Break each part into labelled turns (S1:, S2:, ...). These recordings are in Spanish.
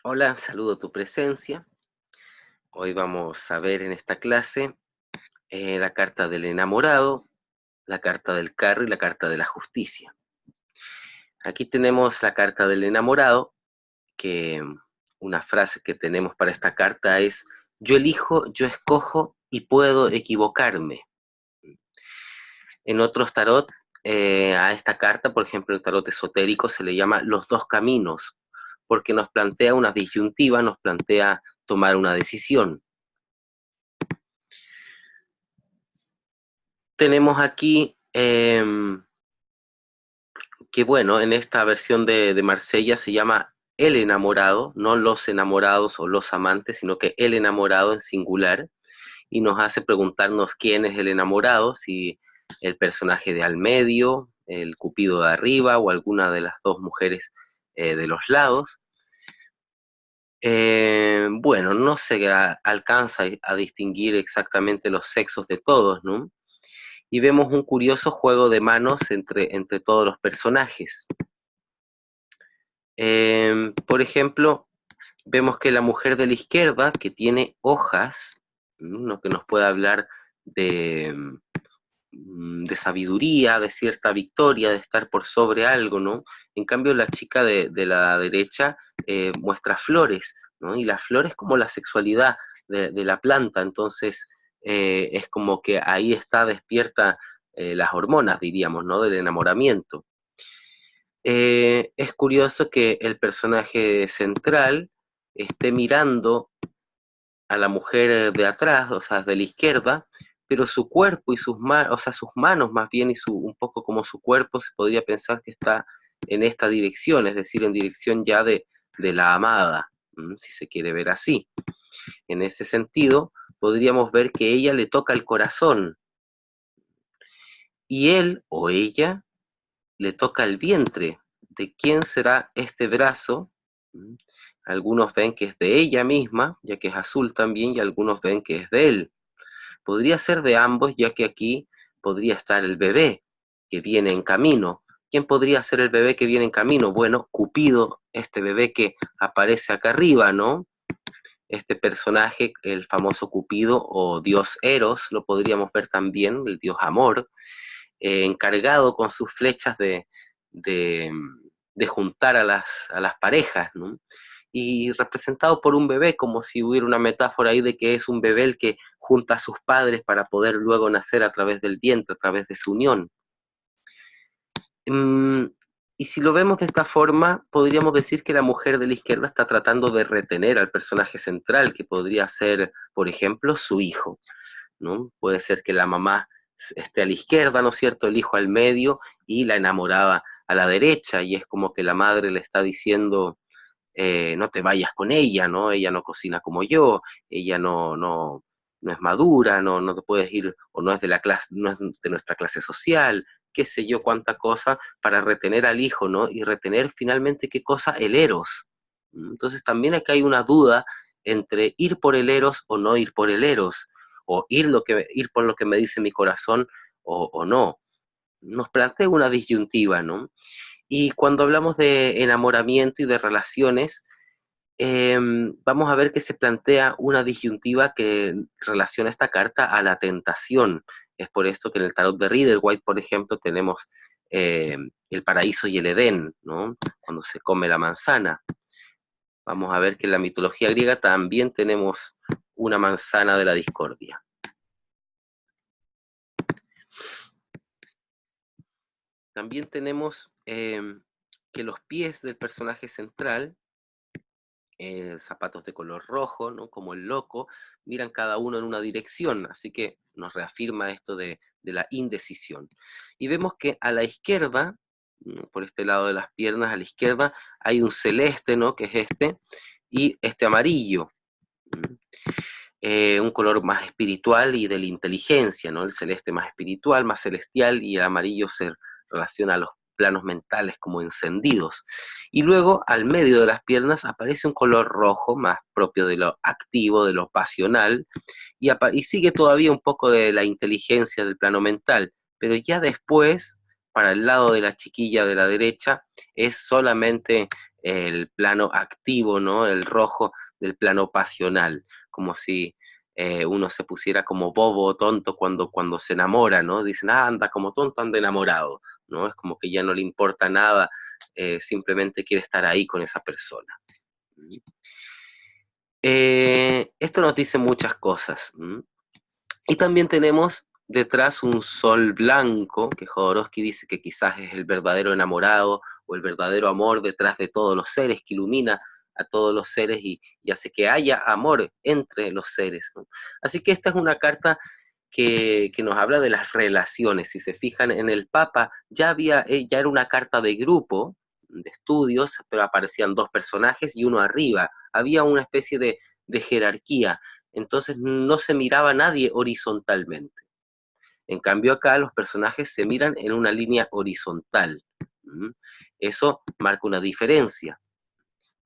S1: Hola, saludo tu presencia. Hoy vamos a ver en esta clase la carta del enamorado, la carta del carro y la carta de la justicia. Aquí tenemos la carta del enamorado, que una frase que tenemos para esta carta es: yo elijo, yo escojo y puedo equivocarme. En otros tarot, a esta carta, por ejemplo, el tarot esotérico se le llama los dos caminos, porque nos plantea una disyuntiva, nos plantea tomar una decisión. Tenemos aquí que, bueno, en esta versión de Marsella se llama el enamorado, no los enamorados o los amantes, sino que el enamorado en singular, y nos hace preguntarnos quién es el enamorado, si el personaje de al medio, el cupido de arriba o alguna de las dos mujeres de los lados. Bueno, no se alcanza a distinguir exactamente los sexos de todos, ¿no? Y vemos un curioso juego de manos entre todos los personajes. Por ejemplo, vemos que la mujer de la izquierda, que tiene hojas, ¿no? Que nos puede hablar de sabiduría, de cierta victoria, de estar por sobre algo, ¿no? En cambio, la chica de la derecha muestra flores, ¿no? Y las flores como la sexualidad de la planta, entonces es como que ahí está despierta las hormonas, diríamos, ¿no? Del enamoramiento. Es curioso que el personaje central esté mirando a la mujer de atrás, o sea, de la izquierda, pero su cuerpo y sus manos, o sea, sus manos más bien y un poco como su cuerpo se podría pensar que está en esta dirección, es decir, en dirección ya de la amada, si se quiere ver así. En ese sentido, podríamos ver que ella le toca el corazón y él o ella le toca el vientre. ¿De quién será este brazo? Algunos ven que es de ella misma, ya que es azul también, y algunos ven que es de él. Podría ser de ambos, ya que aquí podría estar el bebé que viene en camino. ¿Quién podría ser el bebé que viene en camino? Bueno, Cupido, este bebé que aparece acá arriba, ¿no? Este personaje, el famoso Cupido o dios Eros, lo podríamos ver también, el dios amor, encargado con sus flechas de, de juntar a las parejas, ¿no? Y representado por un bebé, como si hubiera una metáfora ahí de que es un bebé el que junta a sus padres para poder luego nacer a través del vientre, a través de su unión. Y si lo vemos de esta forma, podríamos decir que la mujer de la izquierda está tratando de retener al personaje central, que podría ser, por ejemplo, su hijo, ¿no? Puede ser que la mamá esté a la izquierda, ¿no es cierto?, el hijo al medio y la enamorada a la derecha, y es como que la madre le está diciendo, no te vayas con ella, ¿no? Ella no cocina como yo, ella no es madura, no te puedes ir, o no es de la clase, no es de nuestra clase social, qué sé yo, cuánta cosa, para retener al hijo, ¿no? Y retener finalmente, ¿qué cosa? El eros. Entonces también acá hay una duda entre ir por el eros o no ir por el eros, o ir por lo que me dice mi corazón o no. Nos plantea una disyuntiva, ¿no? Y cuando hablamos de enamoramiento y de relaciones, vamos a ver que se plantea una disyuntiva que relaciona esta carta a la tentación. Es por esto que en el tarot de Rider-Waite, por ejemplo, tenemos el paraíso y el Edén, ¿no? Cuando se come la manzana. Vamos a ver que en la mitología griega también tenemos una manzana de la discordia. También tenemos que los pies del personaje central, zapatos de color rojo, ¿no? Como el loco, miran cada uno en una dirección, así que nos reafirma esto de la indecisión. Y vemos que a la izquierda, ¿no? Por este lado de las piernas, a la izquierda, hay un celeste, ¿no? Que es este, y este amarillo, un color más espiritual y de la inteligencia, ¿no? El celeste más espiritual, más celestial, y el amarillo se relaciona a los planos mentales como encendidos. Y luego, al medio de las piernas, aparece un color rojo, más propio de lo activo, de lo pasional, y sigue todavía un poco de la inteligencia del plano mental, pero ya después, para el lado de la chiquilla de la derecha, es solamente el plano activo, ¿no? El rojo del plano pasional, como si uno se pusiera como bobo o tonto cuando se enamora, ¿no? Dicen, ah, anda como tonto, anda enamorado, ¿no? Es como que ya no le importa nada, simplemente quiere estar ahí con esa persona. Esto nos dice muchas cosas. Y también tenemos detrás un sol blanco, que Jodorowsky dice que quizás es el verdadero enamorado o el verdadero amor detrás de todos los seres, que ilumina a todos los seres y hace que haya amor entre los seres, ¿no? Así que esta es una carta que nos habla de las relaciones. Si se fijan en el Papa, ya era una carta de grupo, de estudios, pero aparecían dos personajes y uno arriba. Había una especie de jerarquía, entonces no se miraba a nadie horizontalmente. En cambio acá los personajes se miran en una línea horizontal. Eso marca una diferencia.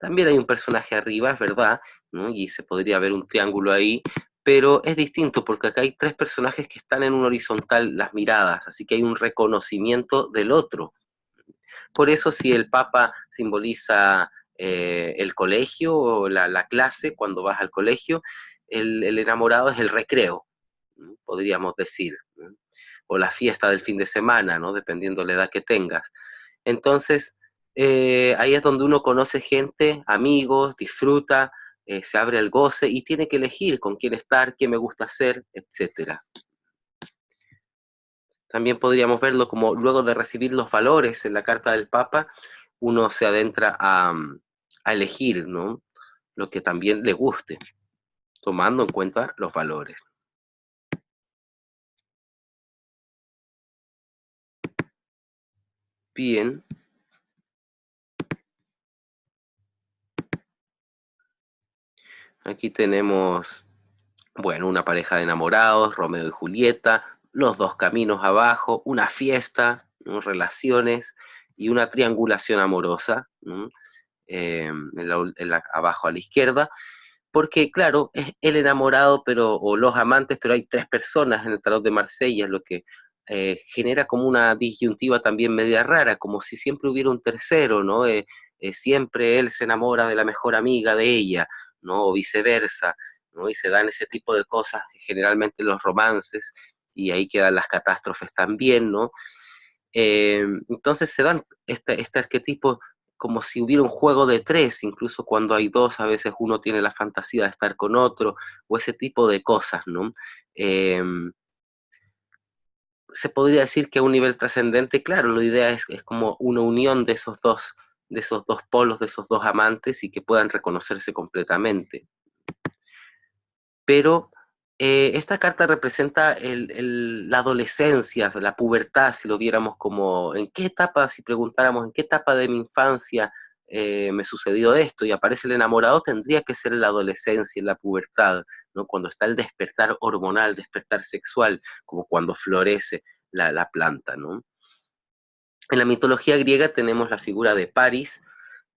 S1: También hay un personaje arriba, es verdad, ¿no? Y se podría ver un triángulo ahí, pero es distinto porque acá hay tres personajes que están en un horizontal las miradas, así que hay un reconocimiento del otro. Por eso si el Papa simboliza el colegio o la clase, cuando vas al colegio, el enamorado es el recreo, ¿no? Podríamos decir, ¿no? O la fiesta del fin de semana, ¿no? Dependiendo de la edad que tengas. Entonces, ahí es donde uno conoce gente, amigos, disfruta, se abre el goce y tiene que elegir con quién estar, qué me gusta hacer, etcétera. También podríamos verlo como luego de recibir los valores en la carta del Papa, uno se adentra a elegir, ¿no? Lo que también le guste, tomando en cuenta los valores. Bien, aquí tenemos, bueno, una pareja de enamorados, Romeo y Julieta, los dos caminos abajo, una fiesta, ¿no? Relaciones y una triangulación amorosa, ¿no? Abajo a la izquierda, porque claro, es el enamorado, o los amantes, pero hay tres personas en el tarot de Marsella, lo que genera como una disyuntiva también media rara, como si siempre hubiera un tercero, ¿no? Siempre él se enamora de la mejor amiga de ella, ¿no? O viceversa, ¿no? Y se dan ese tipo de cosas generalmente en los romances, y ahí quedan las catástrofes también, ¿no? Entonces se dan este arquetipo como si hubiera un juego de tres, incluso cuando hay dos, a veces uno tiene la fantasía de estar con otro, o ese tipo de cosas, ¿no? Eh, Se podría decir que a un nivel trascendente, claro, la idea es como una unión de esos dos polos, de esos dos amantes, y que puedan reconocerse completamente. Pero esta carta representa la adolescencia, la pubertad, si lo viéramos como en qué etapa, si preguntáramos en qué etapa de mi infancia me sucedió esto, y aparece el enamorado, tendría que ser en la adolescencia, en la pubertad, ¿no? Cuando está el despertar hormonal, despertar sexual, como cuando florece la planta, ¿no? En la mitología griega tenemos la figura de Paris,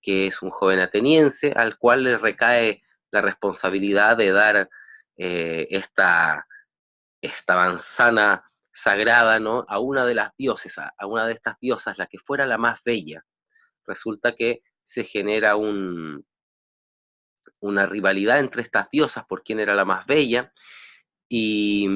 S1: que es un joven ateniense al cual le recae la responsabilidad de dar esta manzana sagrada, ¿no? A una de las dioses, a una de estas diosas, la que fuera la más bella. Resulta que se genera una rivalidad entre estas diosas por quién era la más bella y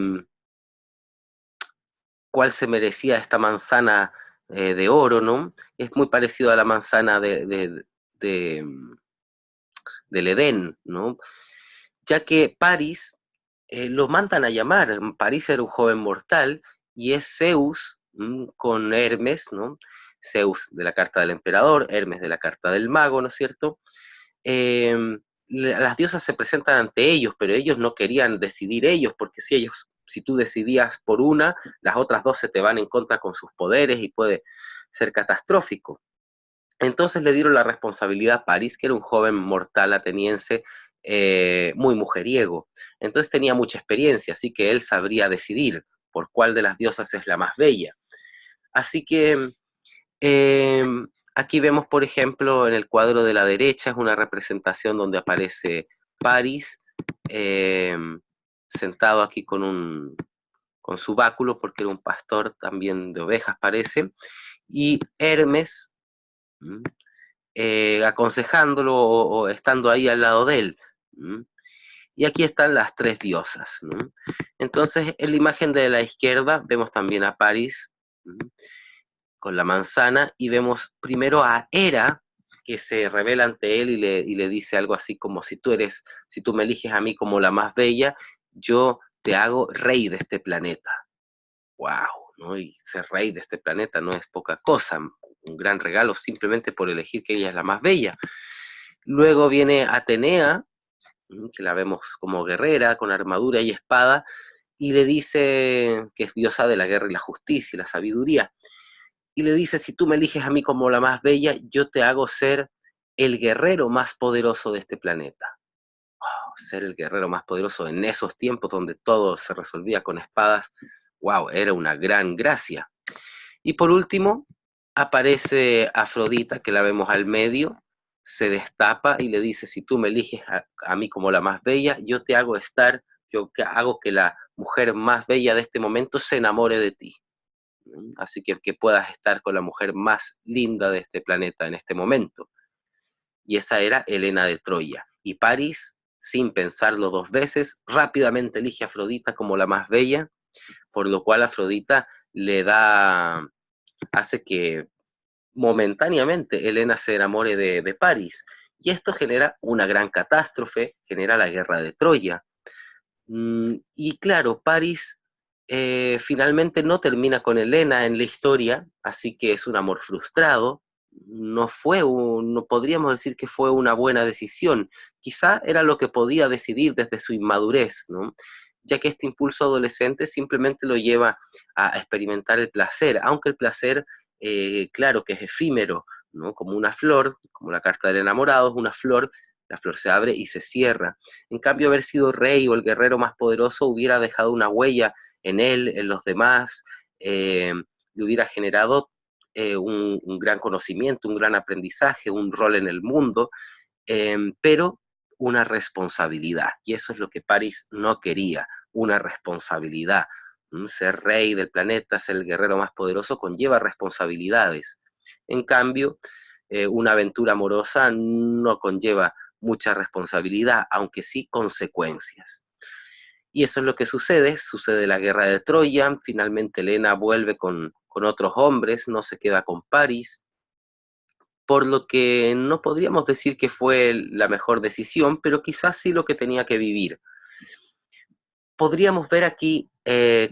S1: cuál se merecía esta manzana de oro, ¿no? Es muy parecido a la manzana de, del Edén, ¿no? Ya que París lo mandan a llamar. París era un joven mortal y es Zeus con Hermes, ¿no? Zeus de la carta del emperador, Hermes de la carta del mago, ¿no es cierto? Eh, las diosas se presentan ante ellos, pero ellos no querían decidir ellos, porque si tú decidías por una, las otras dos se te van en contra con sus poderes y puede ser catastrófico. Entonces le dieron la responsabilidad a París, que era un joven mortal ateniense, muy mujeriego. Entonces tenía mucha experiencia, así que él sabría decidir por cuál de las diosas es la más bella. Así que eh, aquí vemos, por ejemplo, en el cuadro de la derecha, es una representación donde aparece París, eh, sentado aquí con su báculo, porque era un pastor también de ovejas, parece, y Hermes, aconsejándolo o estando ahí al lado de él. Y aquí están las tres diosas, ¿no? Entonces, en la imagen de la izquierda vemos también a Paris con la manzana, y vemos primero a Hera, que se revela ante él y le dice algo así como: si tú me eliges a mí como la más bella, yo te hago rey de este planeta. ¡Wow! ¿No? Y ser rey de este planeta no es poca cosa, un gran regalo simplemente por elegir que ella es la más bella. Luego viene Atenea, que la vemos como guerrera, con armadura y espada, y le dice que es diosa de la guerra y la justicia y la sabiduría. Y le dice: si tú me eliges a mí como la más bella, yo te hago ser el guerrero más poderoso de este planeta. Oh, ser el guerrero más poderoso en esos tiempos donde todo se resolvía con espadas, wow, era una gran gracia. Y por último, aparece Afrodita, que la vemos al medio, se destapa y le dice: si tú me eliges a mí como la más bella, yo hago que la mujer más bella de este momento se enamore de ti. Así que puedas estar con la mujer más linda de este planeta en este momento. Y esa era Helena de Troya. Y París, sin pensarlo dos veces, rápidamente elige a Afrodita como la más bella, por lo cual Afrodita hace que momentáneamente Helena se enamore de París. Y esto genera una gran catástrofe, genera la guerra de Troya. Y claro, París finalmente no termina con Helena en la historia, así que es un amor frustrado. No podríamos decir que fue una buena decisión. Quizá era lo que podía decidir desde su inmadurez, ¿no? Ya que este impulso adolescente simplemente lo lleva a experimentar el placer, aunque el placer, claro que es efímero, ¿no? Como una flor, como la carta del enamorado, es una flor, la flor se abre y se cierra. En cambio, haber sido rey o el guerrero más poderoso hubiera dejado una huella en él, en los demás, le hubiera generado un gran conocimiento, un gran aprendizaje, un rol en el mundo, pero una responsabilidad. Y eso es lo que París no quería, una responsabilidad. Ser rey del planeta, ser el guerrero más poderoso, conlleva responsabilidades. En cambio, una aventura amorosa no conlleva mucha responsabilidad, aunque sí consecuencias. Y eso es lo que sucede la guerra de Troya, finalmente Helena vuelve con otros hombres, no se queda con París, por lo que no podríamos decir que fue la mejor decisión, pero quizás sí lo que tenía que vivir. Podríamos ver aquí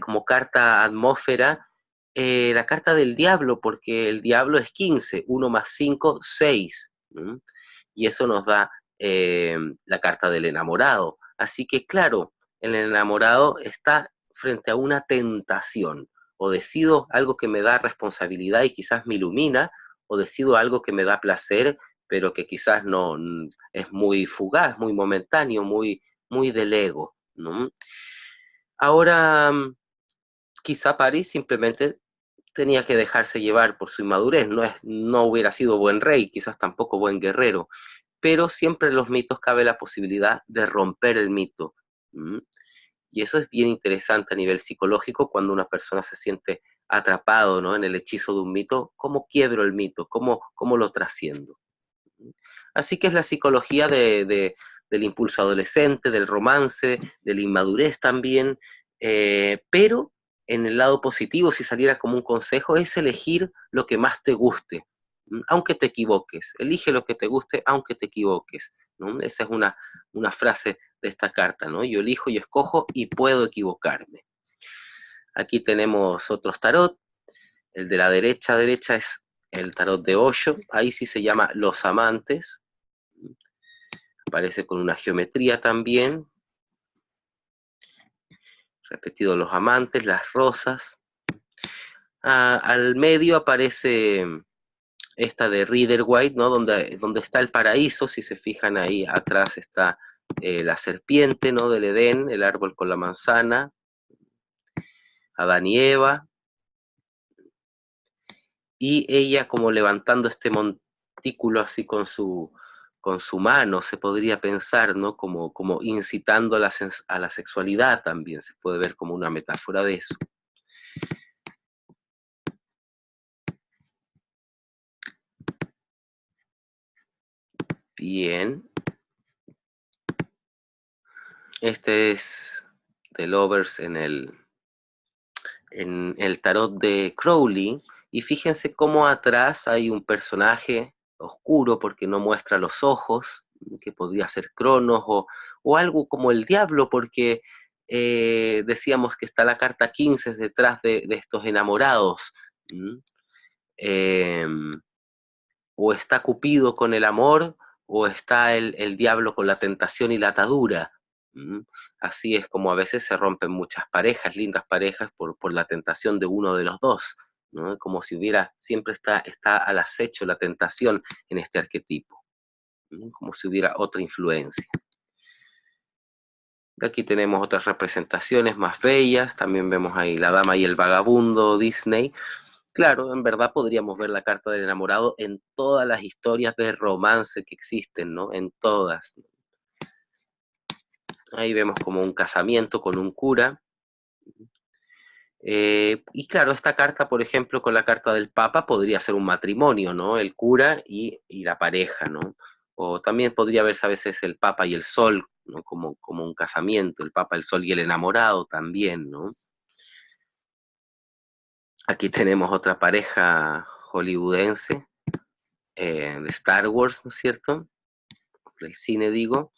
S1: como carta atmósfera la carta del diablo, porque el diablo es 15, 1 más 5, 6. Y eso nos da la carta del enamorado. Así que claro, el enamorado está frente a una tentación. O decido algo que me da responsabilidad y quizás me ilumina, o decido algo que me da placer, pero que quizás no es muy fugaz, muy momentáneo, muy del ego, ¿no? Ahora, quizá París simplemente tenía que dejarse llevar por su inmadurez, no hubiera sido buen rey, quizás tampoco buen guerrero, pero siempre en los mitos cabe la posibilidad de romper el mito. ¿Mm? Y eso es bien interesante a nivel psicológico cuando una persona se siente atrapado, ¿no? En el hechizo de un mito. ¿Cómo quiebro el mito? ¿Cómo lo trasciendo? Así que es la psicología del impulso adolescente, del romance, de la inmadurez también, pero en el lado positivo, si saliera como un consejo, es elegir lo que más te guste, aunque te equivoques. Elige lo que te guste, aunque te equivoques, ¿no? Esa es una frase de esta carta, ¿no? Yo elijo, yo escojo y puedo equivocarme. Aquí tenemos otros tarot. El de la derecha es el tarot de Osho. Ahí sí se llama Los Amantes. Aparece con una geometría también. Repetido los amantes, las rosas. Al medio aparece esta de Rider White, ¿no? Donde está el paraíso. Si se fijan ahí atrás está la serpiente, ¿no? Del Edén, el árbol con la manzana, Adán y Eva, y ella como levantando este montículo así con su mano, se podría pensar, ¿no? Como incitando a la sexualidad también, se puede ver como una metáfora de eso. Bien. Este es The Lovers en el tarot de Crowley. Y fíjense cómo atrás hay un personaje oscuro porque no muestra los ojos, que podría ser Cronos o algo como el diablo, porque decíamos que está la carta 15 detrás de estos enamorados. ¿Mm? Eh, o está Cupido con el amor, o está el diablo con la tentación y la atadura. ¿Mm? Así es como a veces se rompen muchas parejas, lindas parejas, por la tentación de uno de los dos, ¿no? Como si hubiera, siempre está al acecho la tentación en este arquetipo, ¿no? Como si hubiera otra influencia. Aquí tenemos otras representaciones más bellas, también vemos ahí la dama y el vagabundo Disney. Claro, en verdad podríamos ver la carta del enamorado en todas las historias de romance que existen, ¿no? En todas. Ahí vemos como un casamiento con un cura. Y claro, esta carta, por ejemplo, con la carta del Papa, podría ser un matrimonio, ¿no? El cura y la pareja, ¿no? O también podría verse a veces el Papa y el Sol, ¿no? Como un casamiento, el Papa, el Sol y el enamorado también, ¿no? Aquí tenemos otra pareja hollywoodense, de Star Wars, ¿no es cierto? Del cine, digo.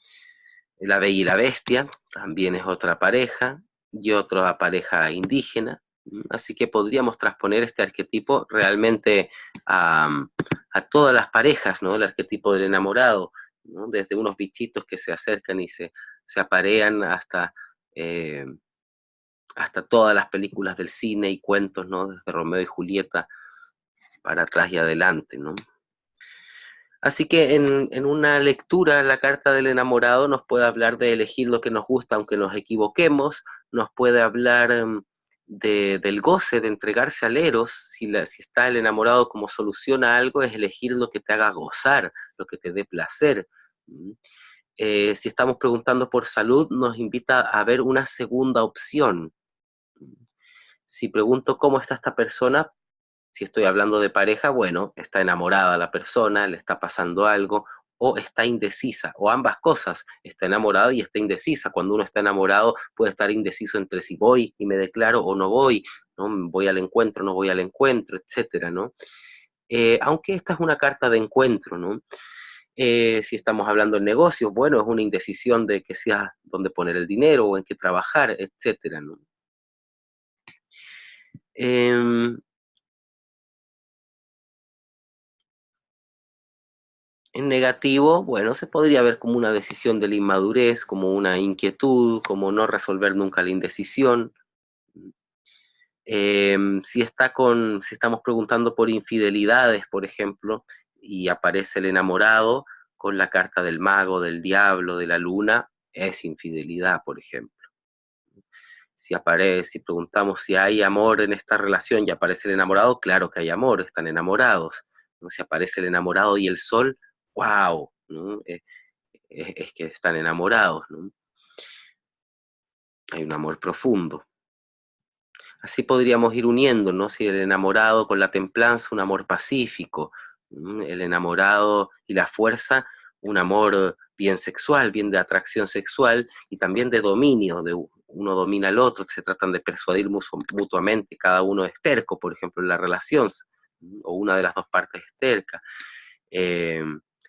S1: La Bella y la Bestia también es otra pareja, y otra pareja indígena. Así que podríamos transponer este arquetipo realmente a todas las parejas, ¿no? El arquetipo del enamorado, ¿no? Desde unos bichitos que se acercan y se aparean eh, hasta todas las películas del cine y cuentos, ¿no? Desde Romeo y Julieta para atrás y adelante, ¿no? Así que en una lectura, la carta del enamorado nos puede hablar de elegir lo que nos gusta aunque nos equivoquemos, nos puede hablar del goce, de entregarse al eros. Si está el enamorado como solución a algo, es elegir lo que te haga gozar, lo que te dé placer. ¿Mm? Si estamos preguntando por salud, nos invita a ver una segunda opción. Si pregunto cómo está esta persona, si estoy hablando de pareja, bueno, está enamorada la persona, le está pasando algo, o está indecisa, o ambas cosas, está enamorada y está indecisa. Cuando uno está enamorado puede estar indeciso entre si voy y me declaro o no voy, ¿no? Voy al encuentro, no voy al encuentro, etcétera, ¿no? Aunque esta es una carta de encuentro, ¿no? Si estamos hablando de negocios, bueno, es una indecisión de que sea dónde poner el dinero o en qué trabajar, etcétera, ¿no? Eh, En negativo, bueno, se podría ver como una decisión de la inmadurez, como una inquietud, como no resolver nunca la indecisión. Si estamos preguntando por infidelidades, por ejemplo, y aparece el enamorado con la carta del mago, del diablo, de la luna, es infidelidad, por ejemplo. Si preguntamos si hay amor en esta relación y aparece el enamorado, claro que hay amor, están enamorados, ¿no? Si aparece el enamorado y el sol, wow, ¿no? Es que están enamorados, ¿no? Hay un amor profundo. Así podríamos ir uniendo, ¿no? Si el enamorado con la templanza, un amor pacífico, el enamorado y la fuerza, un amor bien sexual, bien de atracción sexual y también de dominio, de uno domina al otro, se tratan de persuadir mutuamente, cada uno es terco, por ejemplo, en la relación, o una de las dos partes es terca. Eh,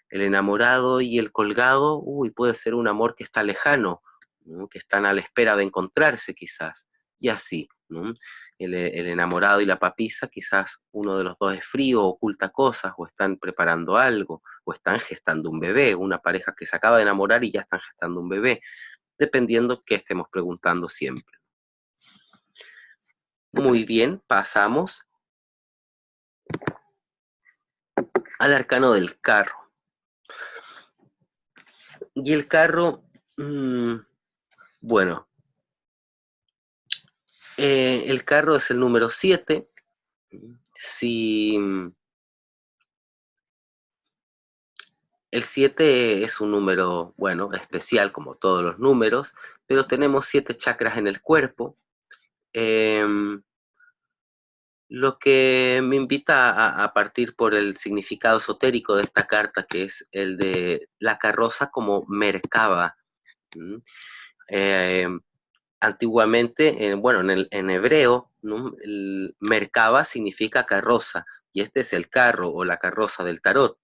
S1: el enamorado y el colgado, uy, puede ser un amor que está lejano, ¿no? Que están a la espera de encontrarse quizás, y así, ¿no? El enamorado y la papisa, quizás uno de los dos es frío, oculta cosas, o están preparando algo, o están gestando un bebé, una pareja que se acaba de enamorar y ya están gestando un bebé, dependiendo qué estemos preguntando siempre. Muy bien, pasamos al arcano del carro. Y el carro, bueno, el carro es el número 7. Si el 7 es un número, bueno, especial como todos los números, pero tenemos 7 chakras en el cuerpo. Eh, Lo que me invita a partir por el significado esotérico de esta carta, que es el de la carroza como Merkaba. ¿Mm? Eh, Antiguamente, bueno, en hebreo, ¿no? El Merkaba significa carroza, y este es el carro o la carroza del tarot.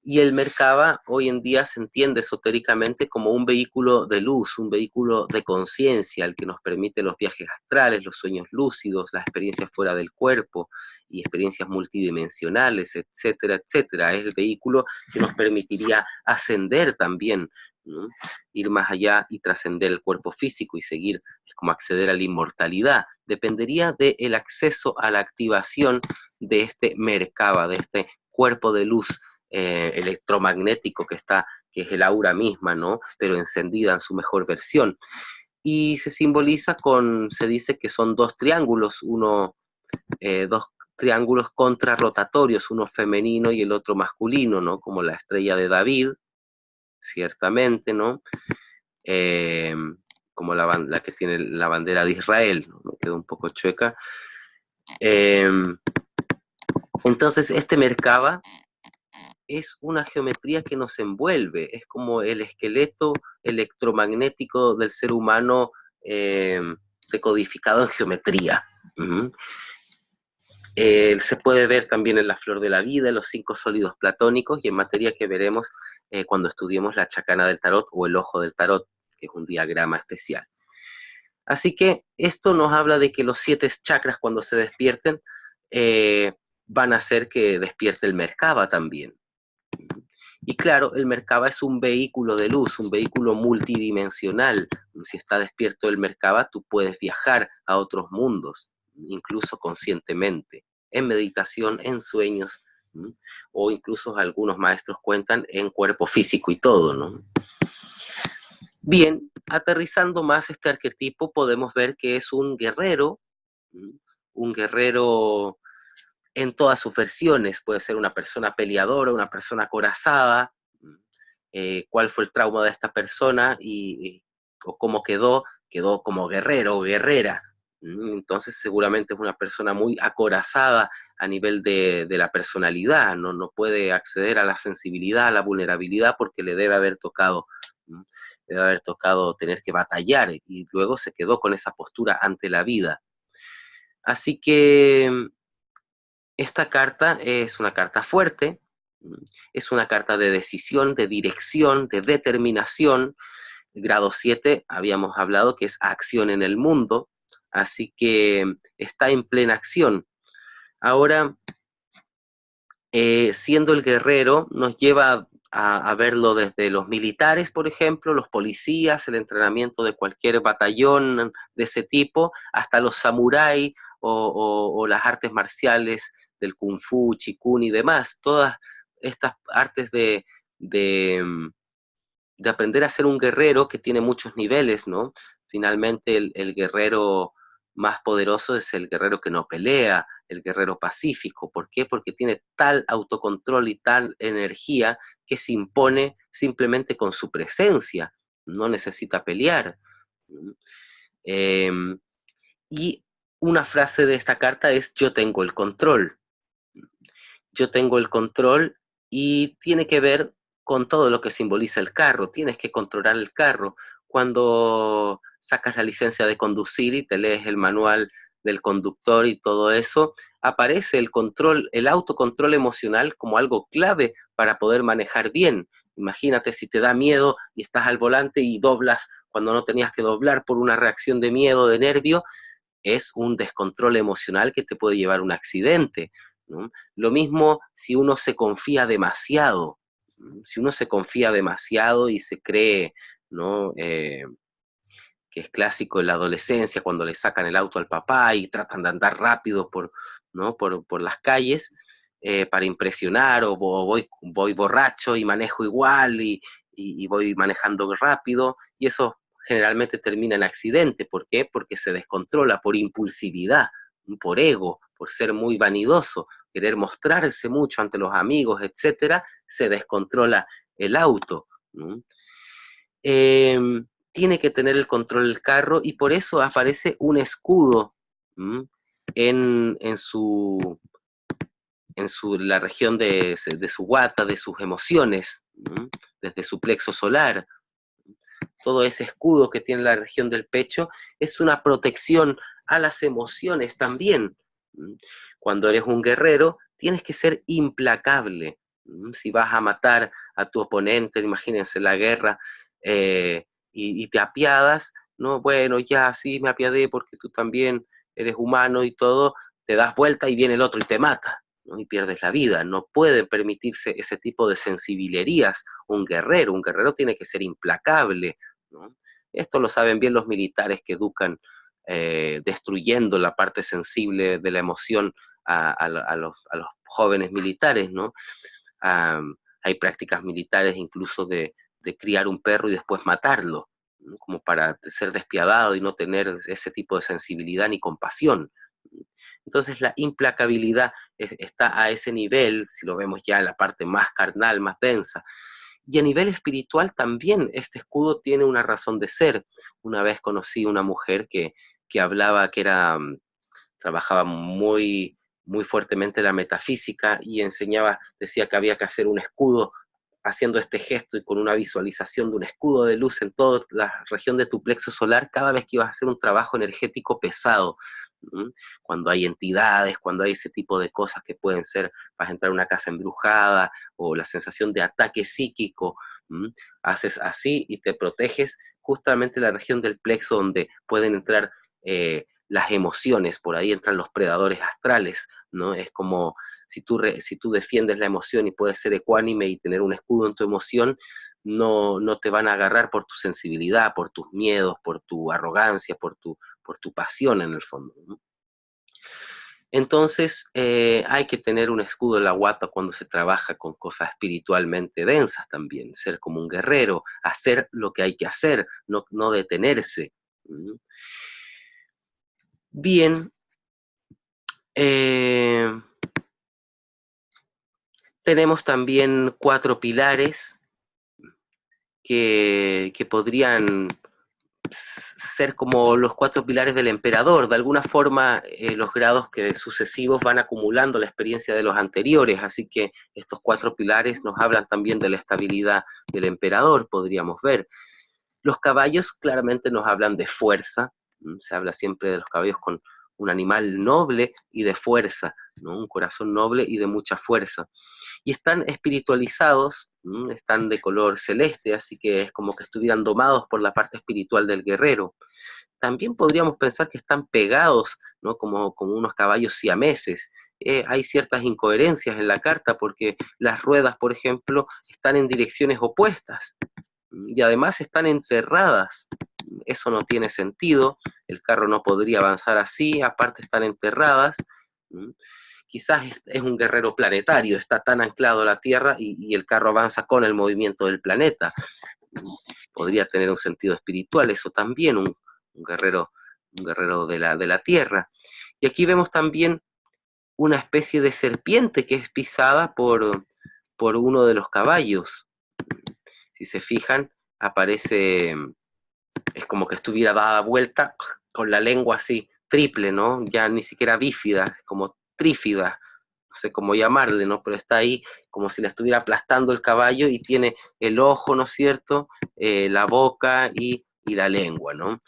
S1: Y el Merkaba hoy en día se entiende esotéricamente como un vehículo de luz, un vehículo de conciencia, el que nos permite los viajes astrales, los sueños lúcidos, las experiencias fuera del cuerpo y experiencias multidimensionales, etcétera, etcétera. Es el vehículo que nos permitiría ascender también, ¿no? Ir más allá y trascender el cuerpo físico y seguir, es como acceder a la inmortalidad. Dependería del acceso a la activación de este Merkaba, de este cuerpo de luz electromagnético que es el aura misma, ¿no? Pero encendida en su mejor versión. Y se simboliza se dice que son dos triángulos contrarrotatorios, uno femenino y el otro masculino, ¿no? Como la estrella de David, ciertamente, ¿no? Eh, como la que tiene la bandera de Israel, ¿no? Me quedó un poco chueca. Entonces, este Merkaba es una geometría que nos envuelve, es como el esqueleto electromagnético del ser humano eh, decodificado en geometría. Uh-huh. Se puede ver también en la flor de la vida, en los 5 sólidos platónicos y en materia que veremos cuando estudiemos la chacana del tarot o el ojo del tarot, que es un diagrama especial. Así que esto nos habla de que los 7 chakras cuando se despierten van a hacer que despierte el Merkaba también. Y claro, el Merkaba es un vehículo de luz, un vehículo multidimensional. Si está despierto el Merkaba, tú puedes viajar a otros mundos, incluso conscientemente, en meditación, en sueños, o incluso algunos maestros cuentan en cuerpo físico y todo, ¿no? Bien, aterrizando más este arquetipo, podemos ver que es un guerrero en todas sus versiones. Puede ser una persona peleadora, una persona acorazada, cuál fue el trauma de esta persona o cómo quedó como guerrero o guerrera. Entonces seguramente es una persona muy acorazada a nivel de la personalidad, no puede acceder a la sensibilidad, a la vulnerabilidad, porque le debe haber tocado tener que batallar, y luego se quedó con esa postura ante la vida. Así que esta carta es una carta fuerte, es una carta de decisión, de dirección, de determinación. El grado 7 habíamos hablado que es acción en el mundo, así que está en plena acción. Ahora, siendo el guerrero, nos lleva a verlo desde los militares, por ejemplo, los policías, el entrenamiento de cualquier batallón de ese tipo, hasta los samuráis o las artes marciales del kung fu, chikun y demás. Todas estas artes de, de aprender a ser un guerrero que tiene muchos niveles, ¿no? Finalmente el guerrero más poderoso es el guerrero que no pelea, el guerrero pacífico. ¿Por qué? Porque tiene tal autocontrol y tal energía que se impone simplemente con su presencia, no necesita pelear. Eh, y una frase de esta carta es: yo tengo el control. Yo tengo el control, y tiene que ver con todo lo que simboliza el carro. Tienes que controlar el carro. Cuando sacas la licencia de conducir y te lees el manual del conductor y todo eso, aparece el control, el autocontrol emocional como algo clave para poder manejar bien. Imagínate si te da miedo y estás al volante y doblas cuando no tenías que doblar por una reacción de miedo, de nervio. Es un descontrol emocional que te puede llevar a un accidente, ¿no? Lo mismo si uno se confía demasiado, ¿no? Si uno se confía demasiado y se cree, ¿no? Que es clásico en la adolescencia, cuando le sacan el auto al papá y tratan de andar rápido ¿no? por las calles para impresionar, o voy borracho y manejo igual y voy manejando rápido, y eso generalmente termina en accidente. ¿Por qué? Porque se descontrola por impulsividad, por ego, por ser muy vanidoso, querer mostrarse mucho ante los amigos, etcétera, se descontrola el auto, ¿no? eh, Tiene que tener el control del carro, y por eso aparece un escudo, ¿m? en la región de su guata, de sus emociones, desde su plexo solar. Todo ese escudo que tiene la región del pecho es una protección a las emociones también. Cuando eres un guerrero, tienes que ser implacable. Si vas a matar a tu oponente, imagínense la guerra, y te apiadas, no, bueno, ya sí me apiadé porque tú también eres humano y todo, te das vuelta y viene el otro y te mata, ¿no? Y pierdes la vida. No puede permitirse ese tipo de sensibilerías un guerrero tiene que ser implacable, ¿no? Esto lo saben bien los militares que educan destruyendo la parte sensible de la emoción a los jóvenes militares, ¿no? Hay prácticas militares incluso de criar un perro y después matarlo, ¿no? Como para ser despiadado y no tener ese tipo de sensibilidad ni compasión. Entonces la implacabilidad está a ese nivel, si lo vemos ya en la parte más carnal, más densa. Y a nivel espiritual también este escudo tiene una razón de ser. Una vez conocí una mujer que hablaba que era, trabajaba muy fuertemente la metafísica y enseñaba, decía que había que hacer un escudo haciendo este gesto y con una visualización de un escudo de luz en toda la región de tu plexo solar cada vez que ibas a hacer un trabajo energético pesado. Cuando hay entidades, cuando hay ese tipo de cosas que pueden ser, vas a entrar a una casa embrujada o la sensación de ataque psíquico, haces así y te proteges justamente la región del plexo donde pueden entrar las emociones, por ahí entran los predadores astrales, ¿no? Es como si tú defiendes la emoción y puedes ser ecuánime y tener un escudo en tu emoción, no te van a agarrar por tu sensibilidad, por tus miedos, por tu arrogancia, por tu pasión en el fondo, ¿no? Entonces, hay que tener un escudo en la guata cuando se trabaja con cosas espiritualmente densas también, ser como un guerrero, hacer lo que hay que hacer, no detenerse. Bien, eh, tenemos también 4 pilares que podrían ser como los 4 pilares del emperador. De alguna forma, los grados que sucesivos van acumulando la experiencia de los anteriores, así que estos 4 pilares nos hablan también de la estabilidad del emperador, podríamos ver. Los caballos claramente nos hablan de fuerza, se habla siempre de los caballos con un animal noble y de fuerza, ¿no? Un corazón noble y de mucha fuerza. Y están espiritualizados, están de color celeste, así que es como que estuvieran domados por la parte espiritual del guerrero. También podríamos pensar que están pegados, ¿no? Como unos caballos siameses. Hay ciertas incoherencias en la carta porque las ruedas, por ejemplo, están en direcciones opuestas y además están enterradas. Eso no tiene sentido, el carro no podría avanzar así, aparte están enterradas. Quizás es un guerrero planetario, está tan anclado a la Tierra y el carro avanza con el movimiento del planeta. Podría tener un sentido espiritual, eso también, un guerrero, un guerrero de la Tierra. Y aquí vemos también una especie de serpiente que es pisada por uno de los caballos. Si se fijan, aparece, es como que estuviera dada vuelta con la lengua así, triple, ¿no? Ya ni siquiera bífida, es como trífida, no sé cómo llamarle, ¿no? Pero está ahí como si la estuviera aplastando el caballo y tiene el ojo, ¿no es cierto? La boca y la lengua, ¿no?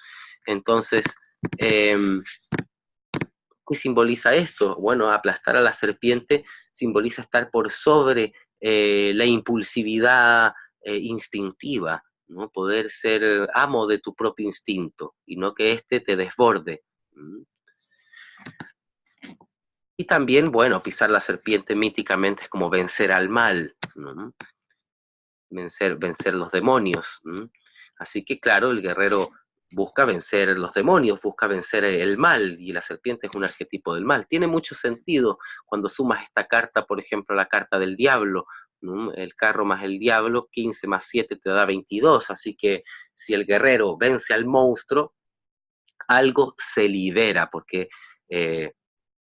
S1: Entonces, ¿qué simboliza esto? Bueno, aplastar a la serpiente simboliza estar por sobre la impulsividad instintiva, ¿no? Poder ser amo de tu propio instinto y no que éste te desborde. Y también, bueno, pisar la serpiente míticamente es como vencer al mal, ¿no? Vencer los demonios. Así que, claro, el guerrero busca vencer los demonios, busca vencer el mal, y la serpiente es un arquetipo del mal. Tiene mucho sentido cuando sumas esta carta, por ejemplo, la carta del diablo, ¿no? El carro más el diablo, 15 más 7 te da 22, así que si el guerrero vence al monstruo, algo se libera, porque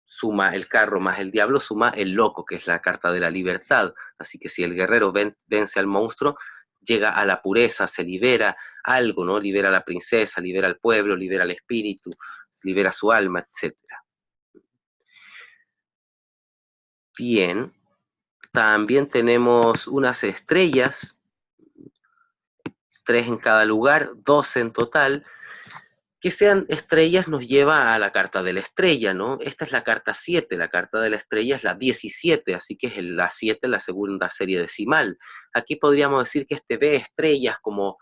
S1: suma el carro más el diablo, suma el loco, que es la carta de la libertad. Así que si el guerrero vence al monstruo, llega a la pureza, se libera algo, ¿no? Libera a la princesa, libera al pueblo, libera al espíritu, libera su alma, etc. Bien, también tenemos unas estrellas, 3 en cada lugar, 12 en total. Que sean estrellas nos lleva a la carta de la estrella, ¿no? Esta es la carta 7, la carta de la estrella es la 17, así que es la 7, la segunda serie decimal. Aquí podríamos decir que este ve estrellas como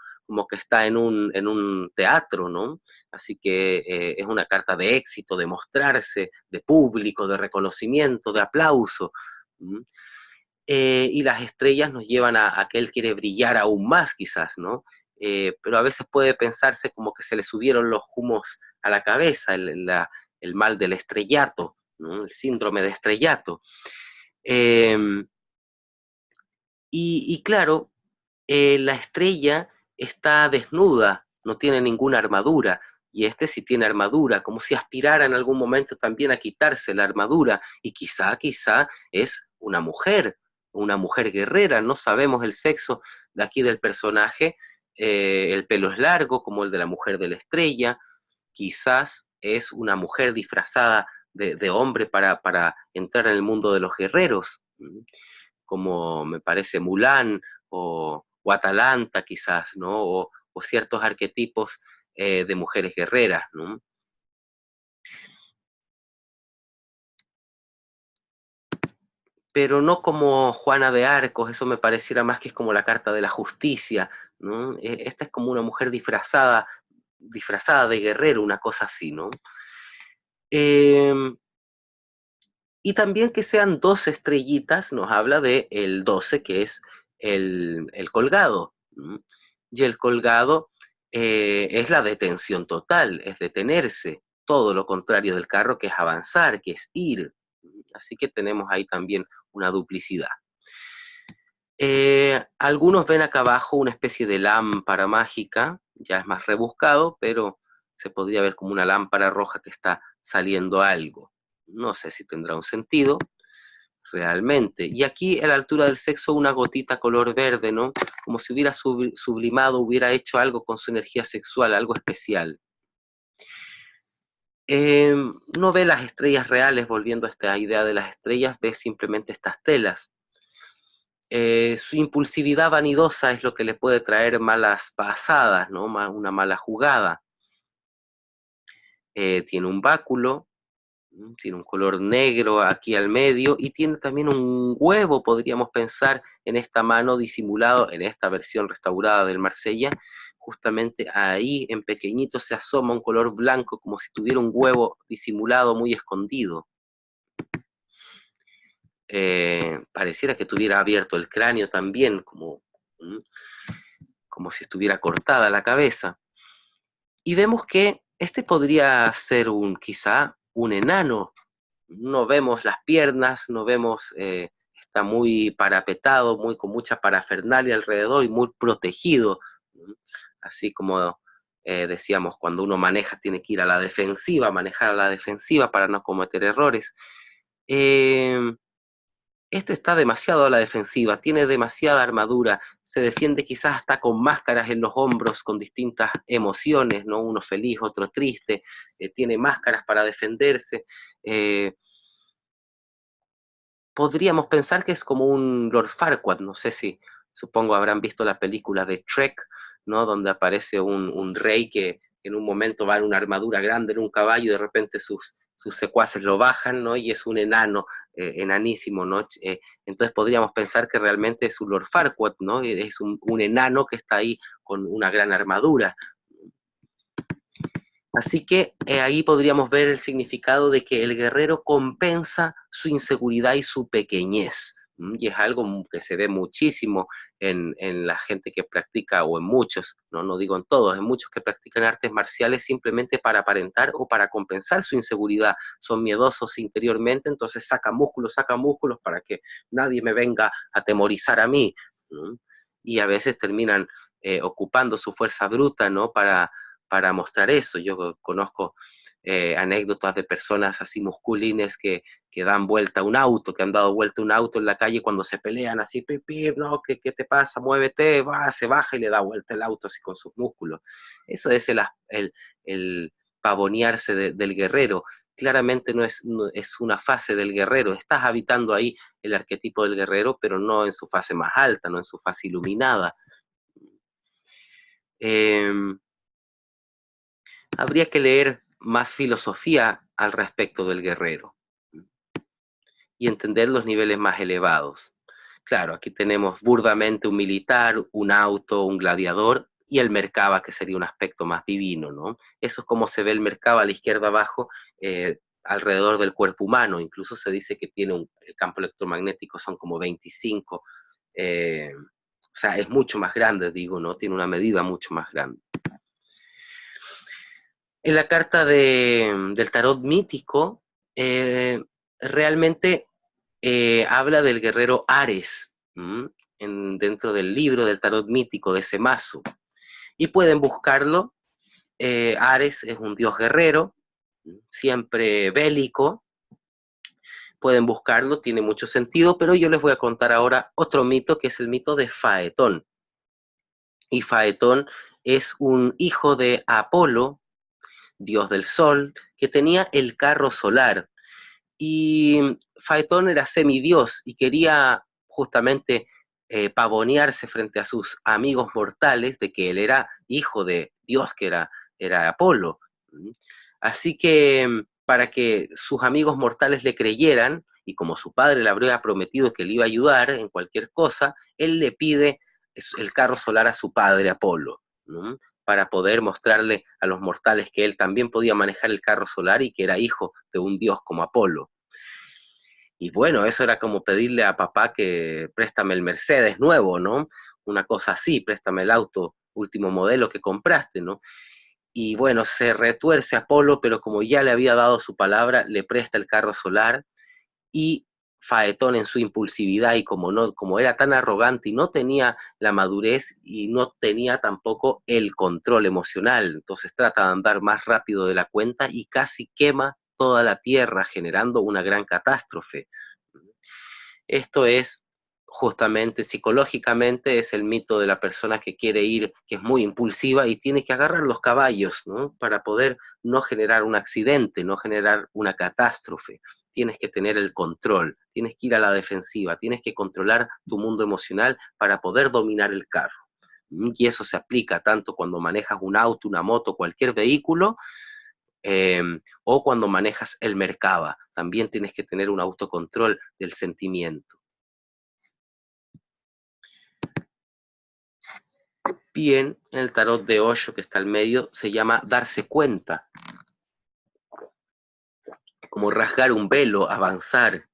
S1: que está en un teatro, ¿no? Así que es una carta de éxito, de mostrarse, de público, de reconocimiento, de aplauso. ¿Mm? Y las estrellas nos llevan a que él quiere brillar aún más, quizás, ¿no? Pero a veces puede pensarse como que se le subieron los humos a la cabeza, el mal del estrellato, ¿no? El síndrome de estrellato. Eh, y claro, la estrella está desnuda, no tiene ninguna armadura, y este sí tiene armadura, como si aspirara en algún momento también a quitarse la armadura, y quizá es una mujer guerrera, no sabemos el sexo de aquí del personaje, el pelo es largo como el de la mujer de la estrella, quizás es una mujer disfrazada de hombre para entrar en el mundo de los guerreros, como me parece Mulan o Atalanta quizás, ¿no? O ciertos arquetipos de mujeres guerreras, ¿no? Pero no como Juana de Arcos, eso me pareciera más que es como la carta de la justicia, ¿no? Esta es como una mujer disfrazada de guerrero, una cosa así, ¿no? Eh, y también que sean 12 estrellitas nos habla de el 12, que es el colgado. ¿Mm? Y el colgado es la detención total, es detenerse, todo lo contrario del carro, que es avanzar, que es ir. Así que tenemos ahí también una duplicidad. Algunos ven acá abajo una especie de lámpara mágica, ya es más rebuscado, pero se podría ver como una lámpara roja que está saliendo algo. No sé si tendrá un sentido realmente. Y aquí a la altura del sexo una gotita color verde, ¿no? Como si hubiera sublimado, hubiera hecho algo con su energía sexual, algo especial. Eh, no ve las estrellas reales, volviendo a esta idea de las estrellas, ve simplemente estas telas. Su impulsividad vanidosa es lo que le puede traer malas pasadas, ¿no? Una mala jugada. Tiene un báculo, tiene un color negro aquí al medio y tiene también un huevo, podríamos pensar, en esta mano disimulado, en esta versión restaurada del Marsella, justamente ahí en pequeñito se asoma un color blanco como si tuviera un huevo disimulado muy escondido. Pareciera que tuviera abierto el cráneo también, como si estuviera cortada la cabeza. Y vemos que este podría ser quizá un enano. No vemos las piernas, no vemos, está muy parapetado, con mucha parafernalia alrededor y muy protegido. Así como decíamos, cuando uno maneja tiene que ir a la defensiva, manejar a la defensiva para no cometer errores. Eh, este está demasiado a la defensiva, tiene demasiada armadura, se defiende quizás hasta con máscaras en los hombros, con distintas emociones, ¿no? Uno feliz, otro triste, tiene máscaras para defenderse. Eh, Podríamos pensar que es como un Lord Farquaad, no sé si, supongo habrán visto la película de Trek, ¿no? Donde aparece un rey que en un momento va en una armadura grande, en un caballo, y de repente sus secuaces lo bajan, ¿no? Y es un enano, enanísimo, ¿no? Entonces podríamos pensar que realmente es un Lord Farquaad, ¿no? Es un enano que está ahí con una gran armadura. Así que ahí podríamos ver el significado de que el guerrero compensa su inseguridad y su pequeñez. Y es algo que se ve muchísimo en la gente que practica, o en muchos, no digo en todos, en muchos que practican artes marciales simplemente para aparentar o para compensar su inseguridad. Son miedosos interiormente, entonces sacan músculos para que nadie me venga a atemorizar a mí. ¿No? Y a veces terminan ocupando su fuerza bruta, ¿no? Para mostrar eso. Yo conozco anécdotas de personas así musculines que dan vuelta a un auto, que han dado vuelta a un auto en la calle cuando se pelean así, pipi, no, ¿qué te pasa? Muévete, se baja y le da vuelta el auto así con sus músculos. Eso es el pavonearse del guerrero. claramente no es una fase del guerrero. Estás habitando ahí el arquetipo del guerrero, pero no en su fase más alta, no en su fase iluminada. Habría que leer más filosofía al respecto del guerrero y entender los niveles más elevados. Claro, aquí tenemos burdamente un militar, un auto, un gladiador y el Merkaba, que sería un aspecto más divino, ¿no? Eso es como se ve el Merkaba a la izquierda abajo, alrededor del cuerpo humano. Incluso se dice que tiene el campo electromagnético son como 25, o sea, es mucho más grande, digo, ¿no? Tiene una medida mucho más grande. En la carta del tarot mítico, realmente habla del guerrero Ares, dentro del libro del tarot mítico de ese mazo. Y pueden buscarlo. Ares es un dios guerrero, siempre bélico. Pueden buscarlo, tiene mucho sentido, pero yo les voy a contar ahora otro mito, que es el mito de Faetón. Y Faetón es un hijo de Apolo, dios del sol, que tenía el carro solar. Y Faetón era semidios y quería justamente pavonearse frente a sus amigos mortales de que él era hijo de Dios, que era Apolo. Así que para que sus amigos mortales le creyeran, y como su padre le habría prometido que le iba a ayudar en cualquier cosa, él le pide el carro solar a su padre Apolo, ¿no? Para poder mostrarle a los mortales que él también podía manejar el carro solar y que era hijo de un dios como Apolo. Y bueno, eso era como pedirle a papá que préstame el Mercedes nuevo, ¿no? Una cosa así, préstame el auto último modelo que compraste, ¿no? Y bueno, se retuerce Apolo, pero como ya le había dado su palabra, le presta el carro solar y Faetón en su impulsividad y como era tan arrogante y no tenía la madurez y no tenía tampoco el control emocional, entonces trata de andar más rápido de la cuenta y casi quema toda la tierra generando una gran catástrofe. Esto es justamente psicológicamente es el mito de la persona que quiere ir, que es muy impulsiva y tiene que agarrar los caballos, ¿no? Para poder no generar un accidente, no generar una catástrofe. Tienes que tener el control, tienes que ir a la defensiva, tienes que controlar tu mundo emocional para poder dominar el carro. Y eso se aplica tanto cuando manejas un auto, una moto, cualquier vehículo, eh, o cuando manejas el Merkaba. También tienes que tener un autocontrol del sentimiento. Bien, en el tarot de Osho que está al medio se llama darse cuenta, como rasgar un velo, avanzar.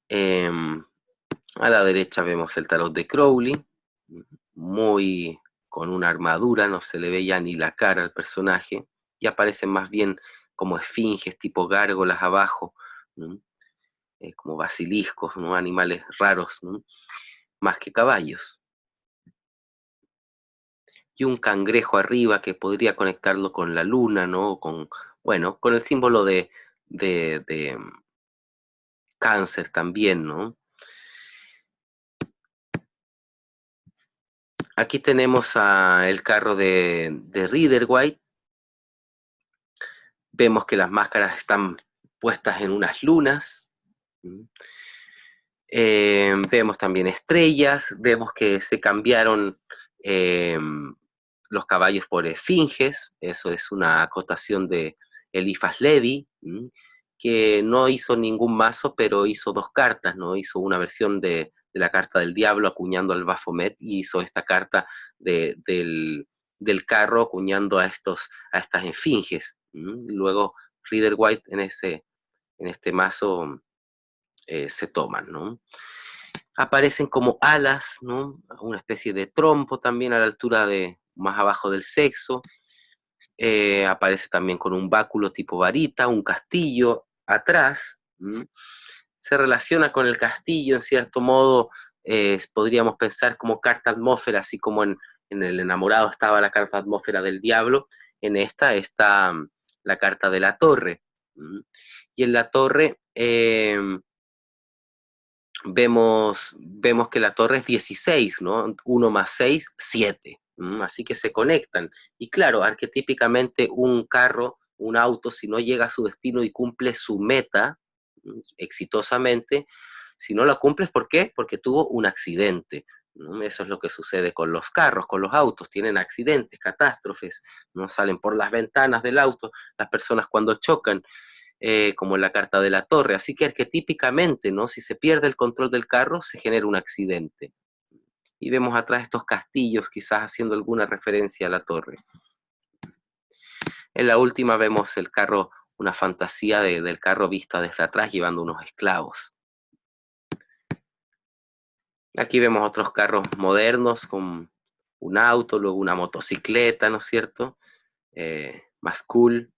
S1: Eh, a la derecha vemos el tarot de Crowley, muy con una armadura, no se le ve ya ni la cara al personaje, y aparecen más bien como esfinges, tipo gárgolas abajo, como basiliscos, ¿no? Animales raros, ¿no? Más que caballos. Y un cangrejo arriba que podría conectarlo con la luna, ¿no? Bueno, con el símbolo de cáncer también, ¿no? Aquí tenemos el carro de Rider-Waite. Vemos que las máscaras están puestas en unas lunas. Vemos también estrellas, vemos que se cambiaron los caballos por esfinges, eso es una acotación de Eliphas Levi, que no hizo ningún mazo, pero hizo dos cartas, ¿no? Hizo una versión de la carta del diablo acuñando al Baphomet y hizo esta carta del carro acuñando a estas esfinges. Luego Rider-Waite en este mazo se toman, ¿no? Aparecen como alas, ¿no? Una especie de trompo también a la altura de más abajo del sexo. Aparece también con un báculo tipo varita, un castillo atrás. Se relaciona con el castillo, en cierto modo, podríamos pensar como carta atmósfera, así como en el enamorado estaba la carta atmósfera del diablo, en esta está la carta de la torre. Y en la torre vemos que la torre es 16, ¿no? 1 más 6, 7. Así que se conectan. Y claro, arquetípicamente un carro un auto, si no llega a su destino y cumple su meta exitosamente, si no la cumples, ¿por qué? Porque tuvo un accidente, ¿no? Eso es lo que sucede con los carros, con los autos, tienen accidentes, catástrofes, no salen por las ventanas del auto, las personas cuando chocan, como en la carta de la torre, así que arquetípicamente, ¿no? Si se pierde el control del carro, se genera un accidente. Y vemos atrás estos castillos, quizás haciendo alguna referencia a la torre. En la última vemos el carro, una fantasía del carro vista desde atrás llevando unos esclavos. Aquí vemos otros carros modernos con un auto, luego una motocicleta, ¿no es cierto? Más cool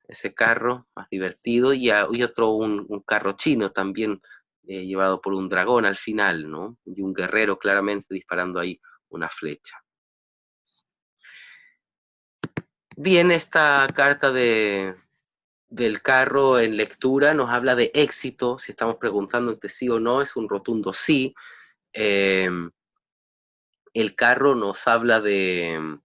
S1: ese carro, más divertido, y otro, un carro chino también llevado por un dragón al final, ¿no? Y un guerrero claramente disparando ahí una flecha. Bien, esta carta del carro en lectura nos habla de éxito, si estamos preguntando entre sí o no, es un rotundo sí. Eh, el carro nos habla de...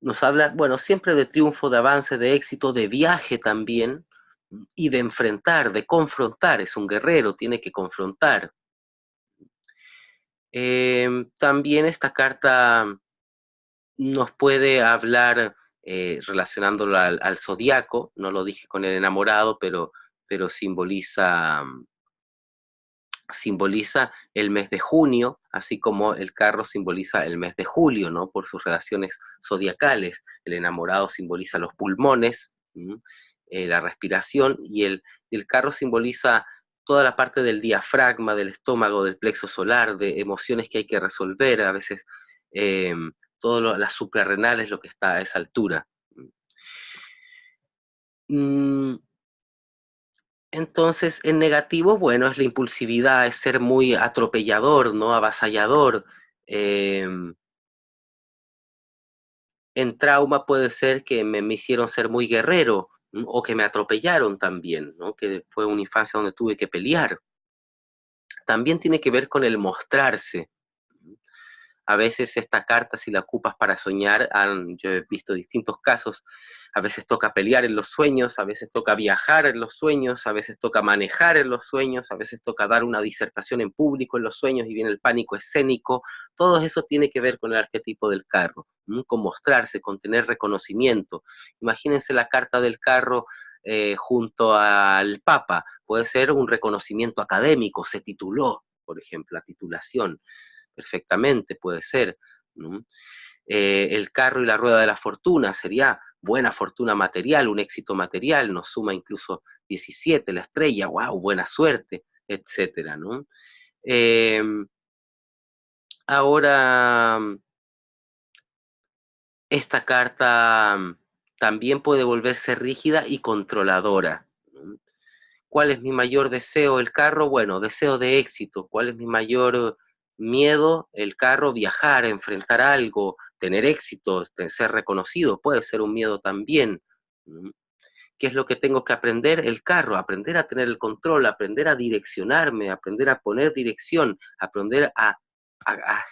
S1: nos habla, bueno, siempre de triunfo, de avance, de éxito, de viaje también, y de enfrentar, de confrontar, es un guerrero, tiene que confrontar. También esta carta nos puede hablar, relacionándolo al zodiaco, no lo dije con el enamorado, pero simboliza el mes de junio, así como el carro simboliza el mes de julio, ¿no? Por sus relaciones zodiacales. El enamorado simboliza los pulmones, la respiración, y el carro simboliza toda la parte del diafragma, del estómago, del plexo solar, de emociones que hay que resolver, a veces eh, las suprarrenales, lo que está a esa altura. Mm, Entonces, en negativo, bueno, es la impulsividad, es ser muy atropellador, ¿no? Avasallador. Eh, en trauma puede ser que me hicieron ser muy guerrero, ¿no? O que me atropellaron también, ¿no? Que fue una infancia donde tuve que pelear. También tiene que ver con el mostrarse. A veces esta carta, si la ocupas para soñar, yo he visto distintos casos, a veces toca pelear en los sueños, a veces toca viajar en los sueños, a veces toca manejar en los sueños, a veces toca dar una disertación en público en los sueños y viene el pánico escénico. Todo eso tiene que ver con el arquetipo del carro, con mostrarse, con tener reconocimiento. Imagínense la carta del carro junto al Papa, puede ser un reconocimiento académico, se tituló, por ejemplo, la titulación perfectamente, puede ser, ¿no? El carro y la rueda de la fortuna sería buena fortuna material, un éxito material, nos suma incluso 17, la estrella, wow, buena suerte, etcétera, ¿no? Eh, ahora, esta carta también puede volverse rígida y controladora, ¿no? ¿Cuál es mi mayor deseo? El carro, bueno, deseo de éxito. ¿Cuál es mi mayor miedo? El carro, viajar, enfrentar algo, tener éxito, ser reconocido, puede ser un miedo también. ¿Qué es lo que tengo que aprender? El carro, aprender a tener el control, aprender a direccionarme, aprender a poner dirección, aprender a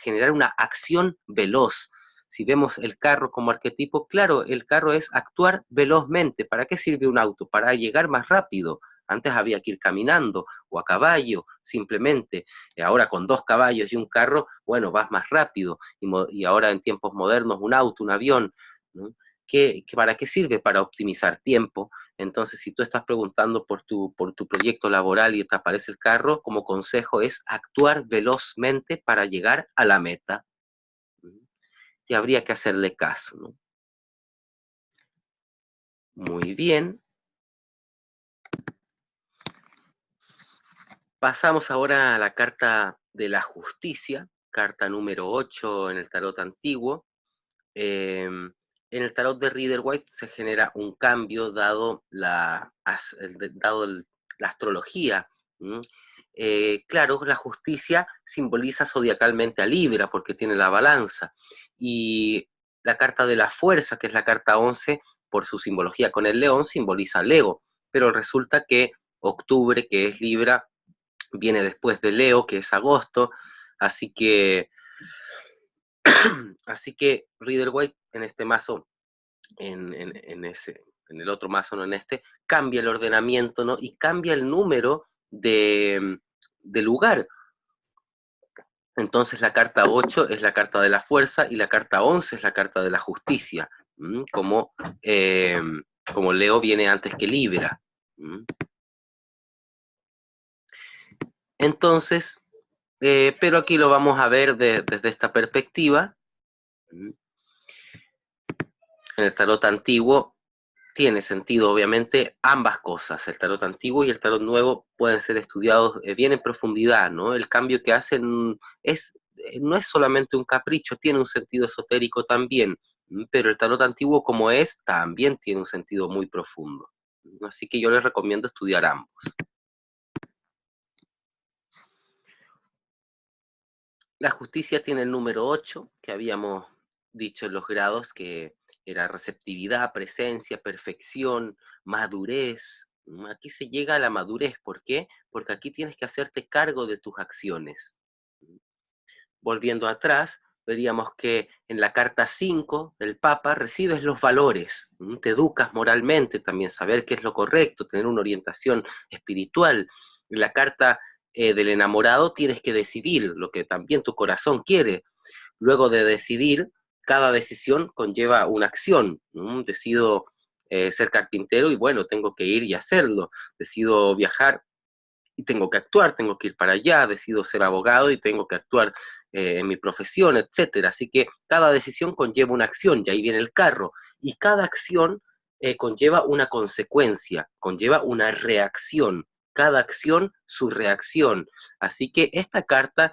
S1: generar una acción veloz. Si vemos el carro como arquetipo, claro, el carro es actuar velozmente. ¿Para qué sirve un auto? Para llegar más rápido. Antes había que ir caminando o a caballo, simplemente. Ahora con 2 caballos y un carro, bueno, vas más rápido. Y ahora en tiempos modernos, un auto, un avión, ¿no? ¿Para qué sirve? Para optimizar tiempo. Entonces, si tú estás preguntando por tu proyecto laboral y te aparece el carro, como consejo es actuar velozmente para llegar a la meta. Y habría que hacerle caso, ¿no? Muy bien. Pasamos ahora a la carta de la justicia, carta número 8 en el tarot antiguo. En el tarot de Rider-Waite se genera un cambio dado la astrología. ¿Mm? Claro, la justicia simboliza zodiacalmente a Libra porque tiene la balanza. Y la carta de la fuerza, que es la carta 11, por su simbología con el león, simboliza Leo. Pero resulta que octubre, que es Libra, viene después de Leo, que es agosto. Así que Así que Rider-Waite en este mazo, en el otro mazo, no en este, cambia el ordenamiento, ¿no? Y cambia el número de lugar. Entonces la carta 8 es la carta de la fuerza y la carta 11 es la carta de la justicia, como, como Leo viene antes que Libra. Entonces, pero aquí lo vamos a ver desde esta perspectiva. En el tarot antiguo tiene sentido, obviamente, ambas cosas. El tarot antiguo y el tarot nuevo pueden ser estudiados bien en profundidad, ¿no? El cambio que hacen no es solamente un capricho, tiene un sentido esotérico también, pero el tarot antiguo como es, también tiene un sentido muy profundo. Así que yo les recomiendo estudiar ambos. La justicia tiene el número 8, que habíamos dicho en los grados, que era receptividad, presencia, perfección, madurez. Aquí se llega a la madurez. ¿Por qué? Porque aquí tienes que hacerte cargo de tus acciones. Volviendo atrás, veríamos que en la carta 5 del Papa recibes los valores, te educas moralmente, también saber qué es lo correcto, tener una orientación espiritual. En la carta del enamorado tienes que decidir lo que también tu corazón quiere. Luego de decidir, cada decisión conlleva una acción. Decido ser carpintero y bueno, tengo que ir y hacerlo. Decido viajar y tengo que actuar, tengo que ir para allá. Decido ser abogado y tengo que actuar en mi profesión, etcétera. Así que cada decisión conlleva una acción, y ahí viene el carro. Y cada acción conlleva una consecuencia, conlleva una reacción. Cada acción, su reacción. Así que esta carta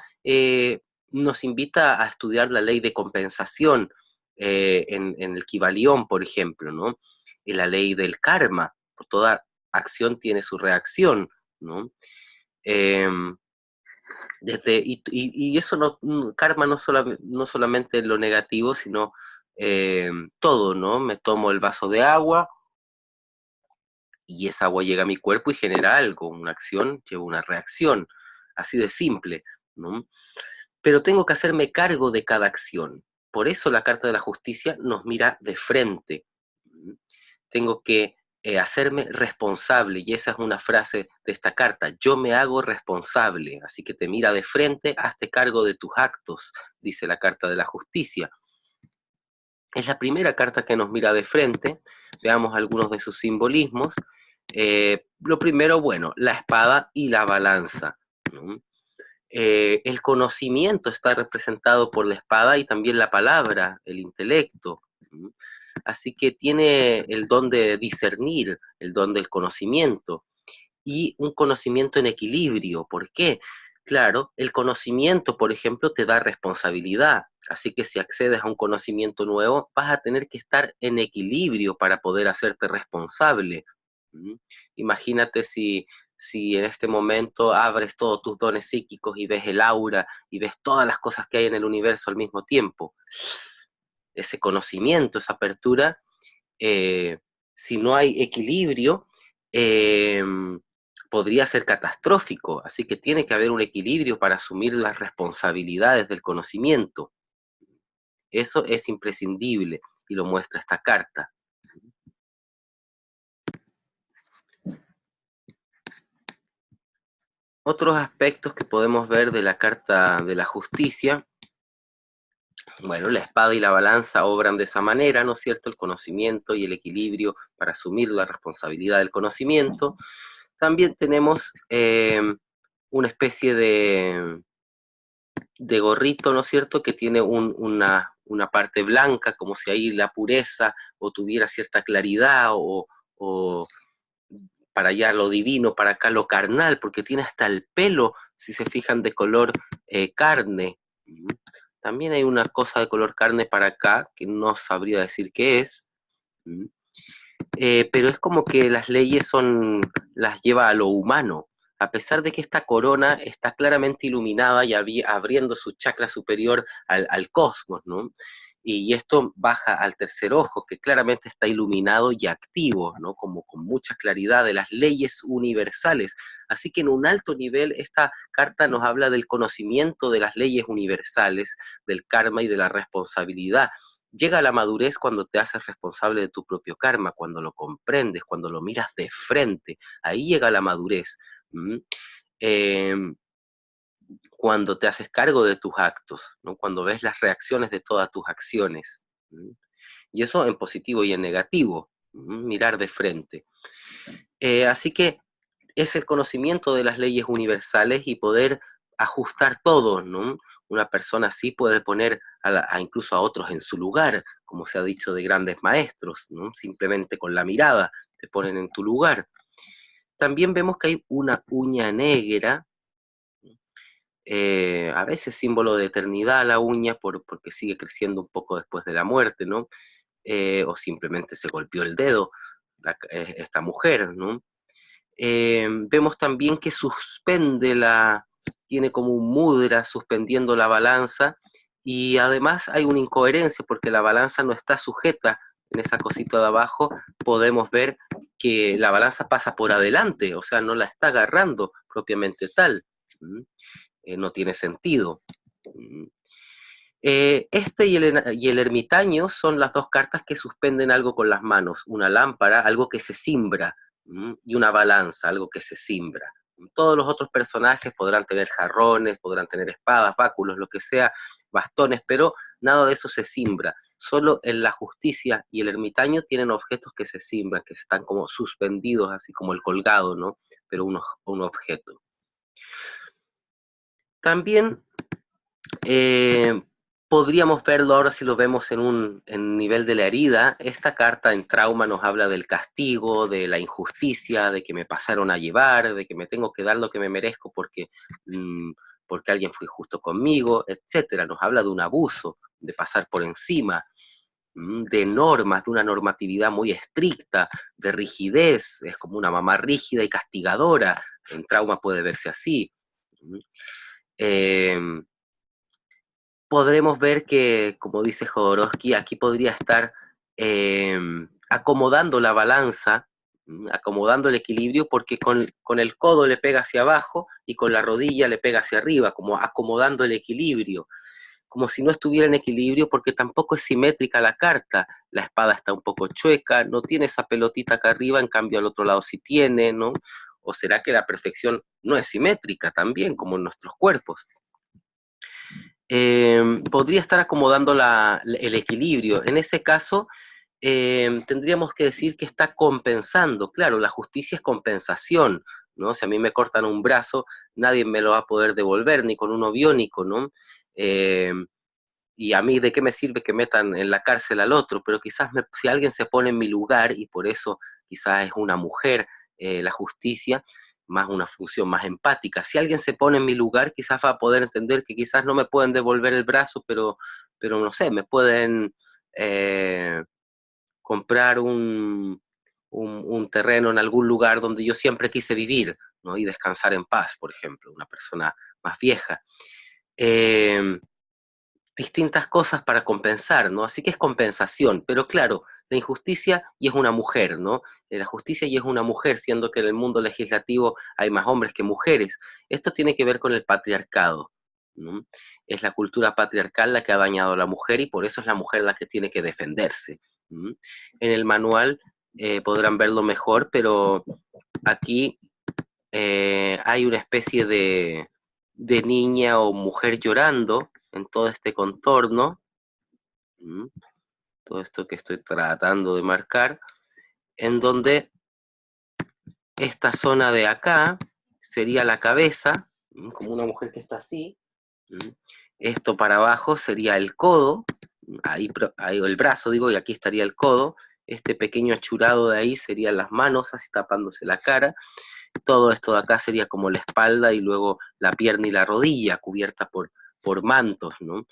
S1: nos invita a estudiar la ley de compensación en el Kybalión, por ejemplo, ¿no? Y la ley del karma. Toda acción tiene su reacción, ¿no? Y eso karma no solamente lo negativo, sino todo, ¿no? Me tomo el vaso de agua y esa agua llega a mi cuerpo y genera algo, una acción, lleva una reacción, así de simple, ¿no? Pero tengo que hacerme cargo de cada acción. Por eso la Carta de la Justicia nos mira de frente. Tengo que hacerme responsable, y esa es una frase de esta carta: yo me hago responsable. Así que te mira de frente, hazte cargo de tus actos, dice la Carta de la Justicia. Es la primera carta que nos mira de frente. Veamos algunos de sus simbolismos. Lo primero, bueno, la espada y la balanza, ¿no? El conocimiento está representado por la espada y también la palabra, el intelecto, ¿no? Así que tiene el don de discernir, el don del conocimiento, y un conocimiento en equilibrio. ¿Por qué? Claro, el conocimiento, por ejemplo, te da responsabilidad. Así que si accedes a un conocimiento nuevo, vas a tener que estar en equilibrio para poder hacerte responsable. Imagínate si en este momento abres todos tus dones psíquicos y ves el aura y ves todas las cosas que hay en el universo al mismo tiempo. Ese conocimiento, esa apertura, si no hay equilibrio, podría ser catastrófico. Así que tiene que haber un equilibrio para asumir las responsabilidades del conocimiento. Eso es imprescindible y lo muestra esta carta. Otros aspectos que podemos ver de la Carta de la Justicia: bueno, la espada y la balanza obran de esa manera, ¿no es cierto? El conocimiento y el equilibrio para asumir la responsabilidad del conocimiento. También tenemos una especie de gorrito, ¿no es cierto?, que tiene una parte blanca, como si ahí la pureza o tuviera cierta claridad, o para allá lo divino, para acá lo carnal, porque tiene hasta el pelo, si se fijan, de color carne. También hay una cosa de color carne para acá, que no sabría decir qué es, pero es como que las leyes las lleva a lo humano, a pesar de que esta corona está claramente iluminada y abriendo su chakra superior al cosmos, ¿no? Y esto baja al tercer ojo, que claramente está iluminado y activo, ¿no? Como con mucha claridad de las leyes universales. Así que en un alto nivel esta carta nos habla del conocimiento de las leyes universales, del karma y de la responsabilidad. Llega a la madurez cuando te haces responsable de tu propio karma, cuando lo comprendes, cuando lo miras de frente. Ahí llega la madurez. ¿Mm? Eh, Cuando te haces cargo de tus actos, ¿no? Cuando ves las reacciones de todas tus acciones. ¿Mm? Y eso en positivo y en negativo, mirar de frente. Así que es el conocimiento de las leyes universales y poder ajustar todo, ¿no? Una persona así puede poner incluso a otros en su lugar, como se ha dicho de grandes maestros, ¿no? Simplemente con la mirada te ponen en tu lugar. También vemos que hay una uña negra, a veces símbolo de eternidad la uña, porque sigue creciendo un poco después de la muerte, ¿no? O simplemente se golpeó el dedo esta mujer, ¿no? Vemos también que tiene como un mudra suspendiendo la balanza, y además hay una incoherencia porque la balanza no está sujeta en esa cosita de abajo. Podemos ver que la balanza pasa por adelante, o sea, no la está agarrando propiamente tal. No tiene sentido. Este y el ermitaño son las dos cartas que suspenden algo con las manos, una lámpara, algo que se cimbra, y una balanza, algo que se cimbra. Todos los otros personajes podrán tener jarrones, podrán tener espadas, báculos, lo que sea, bastones, pero nada de eso se cimbra. Solo en la justicia y el ermitaño tienen objetos que se cimbran, que están como suspendidos, así como el colgado, ¿no? Pero un objeto. También eh, podríamos verlo ahora si lo vemos en nivel de la herida. Esta carta en trauma nos habla del castigo, de la injusticia, de que me pasaron a llevar, de que me tengo que dar lo que me merezco porque alguien fue injusto conmigo, etcétera. Nos habla de un abuso, de pasar por encima, de normas, de una normatividad muy estricta, de rigidez. Es como una mamá rígida y castigadora. En trauma puede verse así. Eh, Podremos ver que, como dice Jodorowsky, aquí podría estar eh, acomodando la balanza, acomodando el equilibrio, porque con el codo le pega hacia abajo y con la rodilla le pega hacia arriba, como acomodando el equilibrio, como si no estuviera en equilibrio, porque tampoco es simétrica la carta. La espada está un poco chueca, no tiene esa pelotita acá arriba, en cambio al otro lado sí tiene, ¿no? ¿O será que la perfección no es simétrica también, como en nuestros cuerpos? Podría estar acomodando el equilibrio. En ese caso, tendríamos que decir que está compensando. Claro, la justicia es compensación, ¿no? Si a mí me cortan un brazo, nadie me lo va a poder devolver, ni con uno biónico, ¿no? Eh, y a mí, ¿de qué me sirve que metan en la cárcel al otro? Pero quizás si alguien se pone en mi lugar, y por eso quizás es una mujer, la justicia, más una función más empática. Si alguien se pone en mi lugar, quizás va a poder entender que quizás no me pueden devolver el brazo, pero no sé, me pueden eh, comprar un terreno en algún lugar donde yo siempre quise vivir, ¿no? Y descansar en paz, por ejemplo, una persona más vieja. Eh, Distintas cosas para compensar, ¿no? Así que es compensación, pero claro, la injusticia y es una mujer, ¿no? La justicia y es una mujer, siendo que en el mundo legislativo hay más hombres que mujeres. Esto tiene que ver con el patriarcado, ¿no? Es la cultura patriarcal la que ha dañado a la mujer y por eso es la mujer la que tiene que defenderse, ¿no? En el manual podrán verlo mejor, pero aquí hay una especie de niña o mujer llorando en todo este contorno, todo esto que estoy tratando de marcar, en donde esta zona de acá sería la cabeza, como una mujer que está así, esto para abajo sería el codo, ahí el brazo digo, y aquí estaría el codo, este pequeño achurado de ahí serían las manos, así tapándose la cara. Todo esto de acá sería como la espalda y luego la pierna y la rodilla cubierta por mantos, ¿no?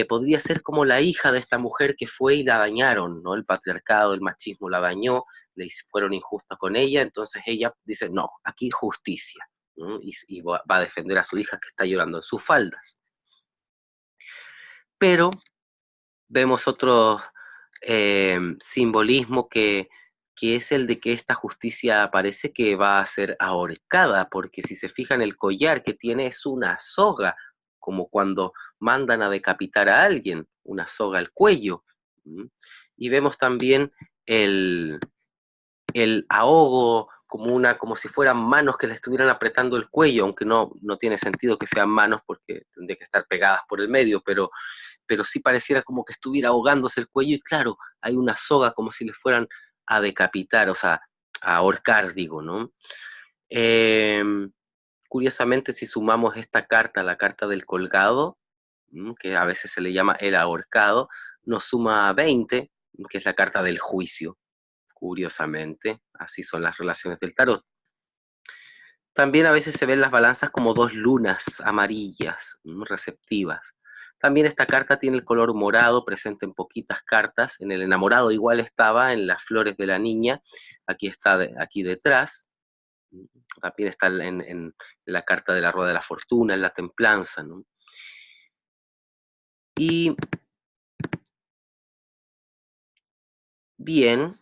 S1: Podría ser como la hija de esta mujer que fue y la dañaron, ¿no? El patriarcado, el machismo la dañó, fueron injustos con ella, entonces ella dice, no, aquí justicia, ¿no? Y va a defender a su hija que está llorando en sus faldas. Pero Vemos otro simbolismo que es el de que esta justicia parece que va a ser ahorcada, porque si se fijan el collar que tiene es una soga, como cuando mandan a decapitar a alguien, una soga al cuello. ¿Mm? Y vemos también el, el ahogo como si fueran manos que le estuvieran apretando el cuello, aunque no tiene sentido que sean manos porque tendría que estar pegadas por el medio, pero sí pareciera como que estuviera ahogándose el cuello y claro, hay una soga como si le fueran a decapitar, o sea, a ahorcar, digo, ¿no? Eh, Curiosamente, si sumamos esta carta, la carta del colgado, que a veces se le llama el ahorcado, nos suma 20, que es la carta del juicio, curiosamente, así son las relaciones del tarot. También a veces se ven las balanzas como dos lunas amarillas, receptivas. También esta carta tiene el color morado, presente en poquitas cartas. En el enamorado igual estaba, en las flores de la niña. Aquí está, aquí detrás. También está en la carta de la rueda de la fortuna, en la templanza, ¿no? Y bien,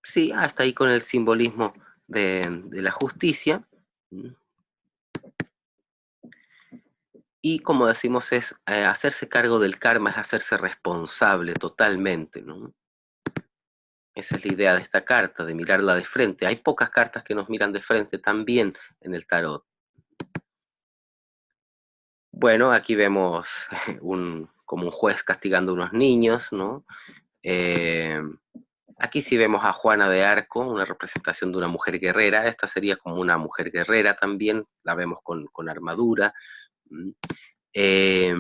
S1: sí, hasta ahí con el simbolismo de la justicia. Y como decimos, es hacerse cargo del karma, es hacerse responsable totalmente, ¿no? Esa es la idea de esta carta, de mirarla de frente. Hay pocas cartas que nos miran de frente también en el tarot. Bueno, aquí vemos como un juez castigando a unos niños, ¿no? Eh, Aquí sí vemos a Juana de Arco, una representación de una mujer guerrera. Esta sería como una mujer guerrera también, la vemos con armadura. Eh,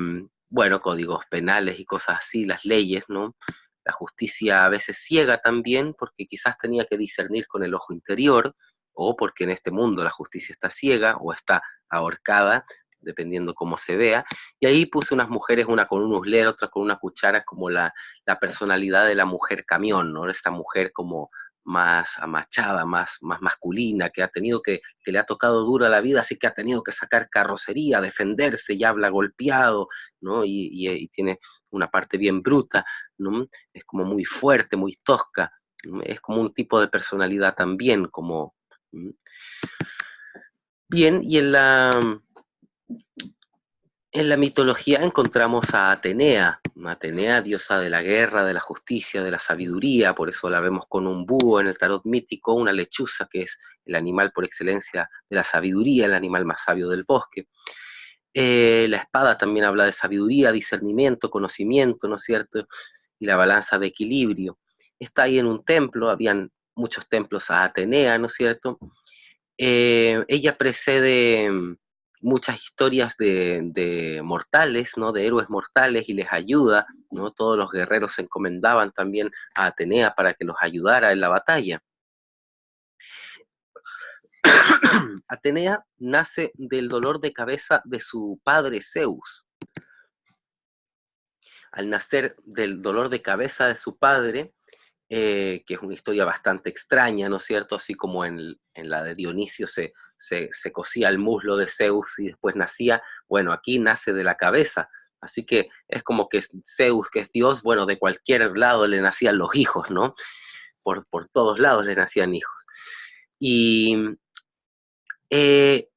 S1: bueno, códigos penales y cosas así, las leyes, ¿no? La justicia a veces ciega también, porque quizás tenía que discernir con el ojo interior, o porque en este mundo la justicia está ciega o está ahorcada, dependiendo cómo se vea. Y ahí puse unas mujeres, una con un uslero, otra con una cuchara, como la personalidad de la mujer camión, ¿no? Esta mujer como más amachada, más masculina, que le ha tocado dura la vida, así que ha tenido que sacar carrocería, defenderse, y habla golpeado, ¿no? Y tiene una parte bien bruta, ¿no? Es como muy fuerte, muy tosca, ¿no? Es como un tipo de personalidad también, como... Bien, y en la mitología encontramos a Atenea, Atenea, diosa de la guerra, de la justicia, de la sabiduría, por eso la vemos con un búho en el tarot mítico, una lechuza que es el animal por excelencia de la sabiduría, el animal más sabio del bosque. La espada también habla de sabiduría, discernimiento, conocimiento, ¿no es cierto? Y la balanza de equilibrio. Está ahí en un templo, habían muchos templos a Atenea, ¿no es cierto? Ella precede muchas historias de mortales, ¿no? De héroes mortales y les ayuda, ¿no? Todos los guerreros se encomendaban también a Atenea para que los ayudara en la batalla. Atenea nace del dolor de cabeza de su padre Zeus. Al nacer del dolor de cabeza de su padre, que es una historia bastante extraña, ¿no es cierto? Así como en la de Dionisio se cosía el muslo de Zeus y después nacía, bueno, aquí nace de la cabeza. Así que es como que Zeus, que es Dios, bueno, de cualquier lado le nacían los hijos, ¿no? Por todos lados le nacían hijos. Y eh,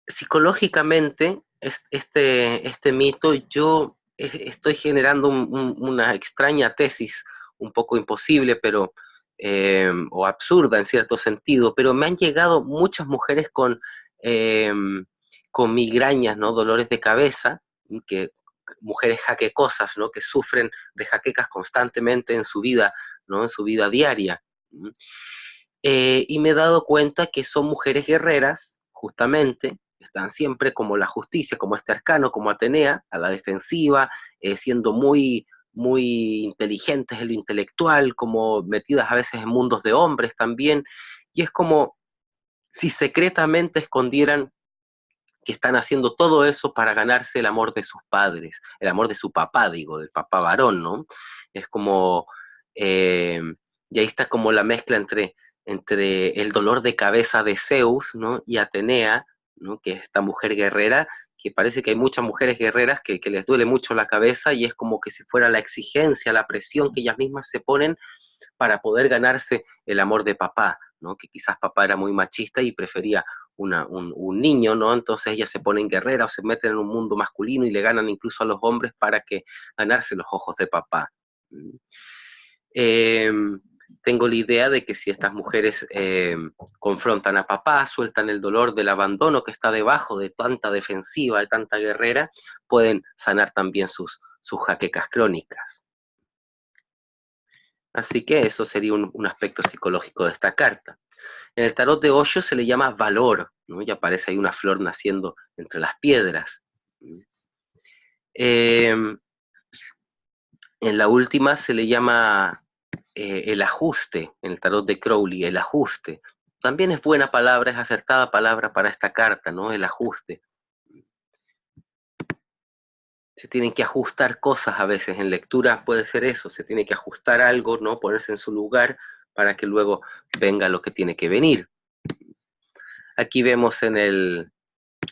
S1: psicológicamente, este mito, yo estoy generando una extraña tesis, un poco imposible, pero, o absurda en cierto sentido, pero me han llegado muchas mujeres eh, con migrañas, ¿no? Dolores de cabeza, que, mujeres jaquecosas, ¿no? Que sufren de jaquecas constantemente en su vida, ¿no? En su vida diaria. Y me he dado cuenta que son mujeres guerreras, justamente, están siempre como la justicia, como este arcano, como Atenea, a la defensiva, siendo muy inteligentes en lo intelectual, como metidas a veces en mundos de hombres también, y es como si secretamente escondieran que están haciendo todo eso para ganarse el amor de sus padres, el amor de su papá, digo, del papá varón, ¿no? Es como, eh, y ahí está como la mezcla entre el dolor de cabeza de Zeus, ¿no? Y Atenea, ¿no? Que es esta mujer guerrera que parece que hay muchas mujeres guerreras que les duele mucho la cabeza y es como que si fuera la exigencia, la presión que ellas mismas se ponen para poder ganarse el amor de papá, ¿no? Que quizás papá era muy machista y prefería un niño, ¿no? Entonces ellas se ponen guerreras o se meten en un mundo masculino y le ganan incluso a los hombres para que ganarse los ojos de papá. Eh, Tengo la idea de que si estas mujeres confrontan a papá, sueltan el dolor del abandono que está debajo de tanta defensiva, de tanta guerrera, pueden sanar también sus jaquecas crónicas. Así que eso sería un aspecto psicológico de esta carta. En el tarot de Osho se le llama valor, ¿no? Y aparece ahí una flor naciendo entre las piedras. En la última se le llama el ajuste, en el tarot de Crowley, el ajuste. También es buena palabra, es acertada palabra para esta carta, ¿no? El ajuste. Se tienen que ajustar cosas a veces, en lectura puede ser eso, se tiene que ajustar algo, ¿no? Ponerse en su lugar para que luego venga lo que tiene que venir. Aquí vemos en el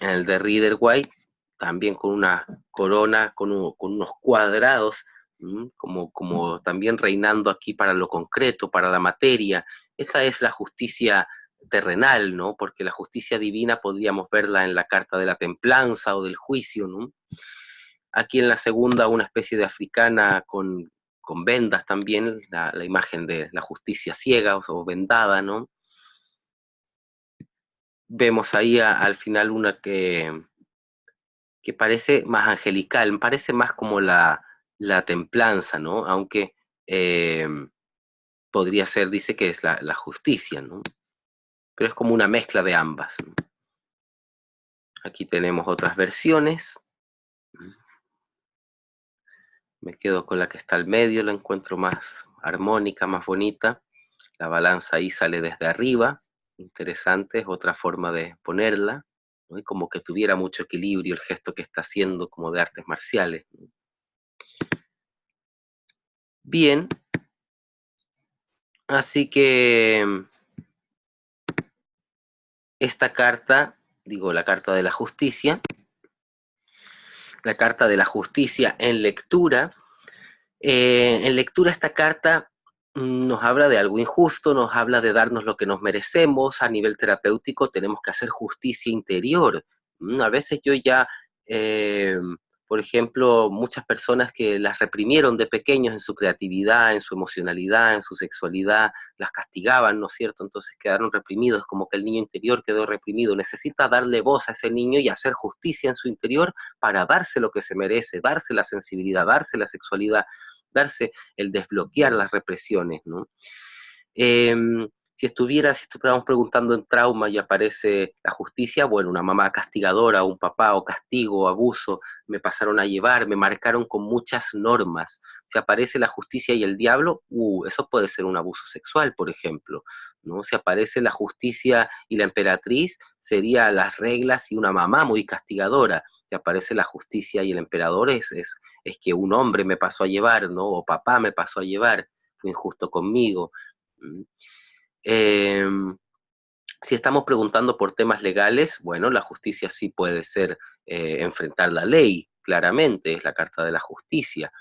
S1: de Rider White, también con una corona, con unos cuadrados, como también reinando aquí para lo concreto, para la materia. Esta es la justicia terrenal, ¿no? Porque la justicia divina podríamos verla en la carta de la templanza o del juicio, ¿no? Aquí en la segunda una especie de africana con vendas también, la imagen de la justicia ciega o vendada, ¿no? Vemos ahí al final una que parece más angelical, parece más como la templanza, ¿no? Aunque podría ser, dice que es la justicia, ¿no? Pero es como una mezcla de ambas, ¿no? Aquí tenemos otras versiones. Me quedo con la que está al medio, la encuentro más armónica, más bonita. La balanza ahí sale desde arriba, interesante, es otra forma de ponerla, ¿no? Y como que tuviera mucho equilibrio el gesto que está haciendo, como de artes marciales, ¿no? Bien, así que esta carta, digo, la carta de la justicia en lectura esta carta nos habla de algo injusto, nos habla de darnos lo que nos merecemos. A nivel terapéutico tenemos que hacer justicia interior. A veces yo ya, eh, por ejemplo, muchas personas que las reprimieron de pequeños en su creatividad, en su emocionalidad, en su sexualidad, las castigaban, ¿no es cierto? Entonces quedaron reprimidos, como que el niño interior quedó reprimido. Necesita darle voz a ese niño y hacer justicia en su interior para darse lo que se merece, darse la sensibilidad, darse la sexualidad, darse el desbloquear las represiones, ¿no? Eh, si estuviéramos preguntando en trauma y aparece la justicia, bueno, una mamá castigadora, un papá o castigo, abuso, me pasaron a llevar, me marcaron con muchas normas. Si aparece la justicia y el diablo, eso puede ser un abuso sexual, por ejemplo, ¿no? Si aparece la justicia y la emperatriz, sería las reglas y una mamá muy castigadora. Si aparece la justicia y el emperador, es que un hombre me pasó a llevar, ¿no? O papá me pasó a llevar, fue injusto conmigo. Eh, si estamos preguntando por temas legales, bueno, la justicia sí puede ser enfrentar la ley, claramente, es la Carta de la Justicia.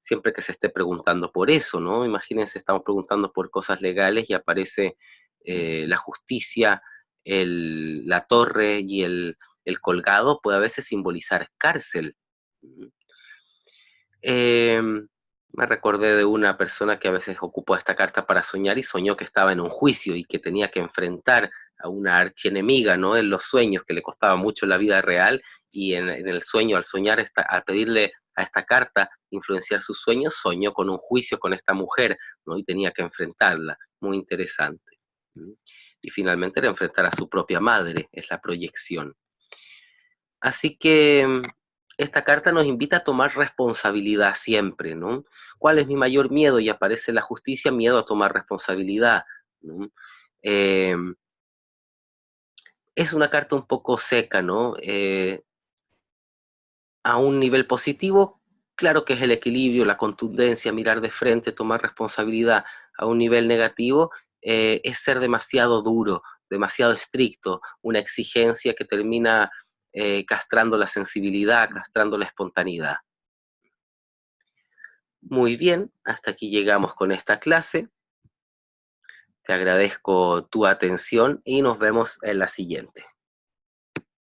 S1: Siempre que se esté preguntando por eso, ¿no? Imagínense, estamos preguntando por cosas legales y aparece la justicia, la torre y el colgado, puede a veces simbolizar cárcel. Eh, Me recordé de una persona que a veces ocupó esta carta para soñar y soñó que estaba en un juicio y que tenía que enfrentar a una archienemiga, ¿no? En los sueños, que le costaba mucho la vida real, y en el sueño, al soñar, al pedirle a esta carta influenciar sus sueños, soñó con un juicio con esta mujer, ¿no? Y tenía que enfrentarla. Muy interesante. Y finalmente era enfrentar a su propia madre, es la proyección. Así que esta carta nos invita a tomar responsabilidad siempre, ¿no? ¿Cuál es mi mayor miedo? Y aparece la justicia, miedo a tomar responsabilidad, ¿no? Eh, es una carta un poco seca, ¿no? A un nivel positivo, claro que es el equilibrio, la contundencia, mirar de frente, tomar responsabilidad. A un nivel negativo, es ser demasiado duro, demasiado estricto, una exigencia que termina castrando la sensibilidad, castrando la espontaneidad. Muy bien, hasta aquí llegamos con esta clase. Te agradezco tu atención y nos vemos en la siguiente.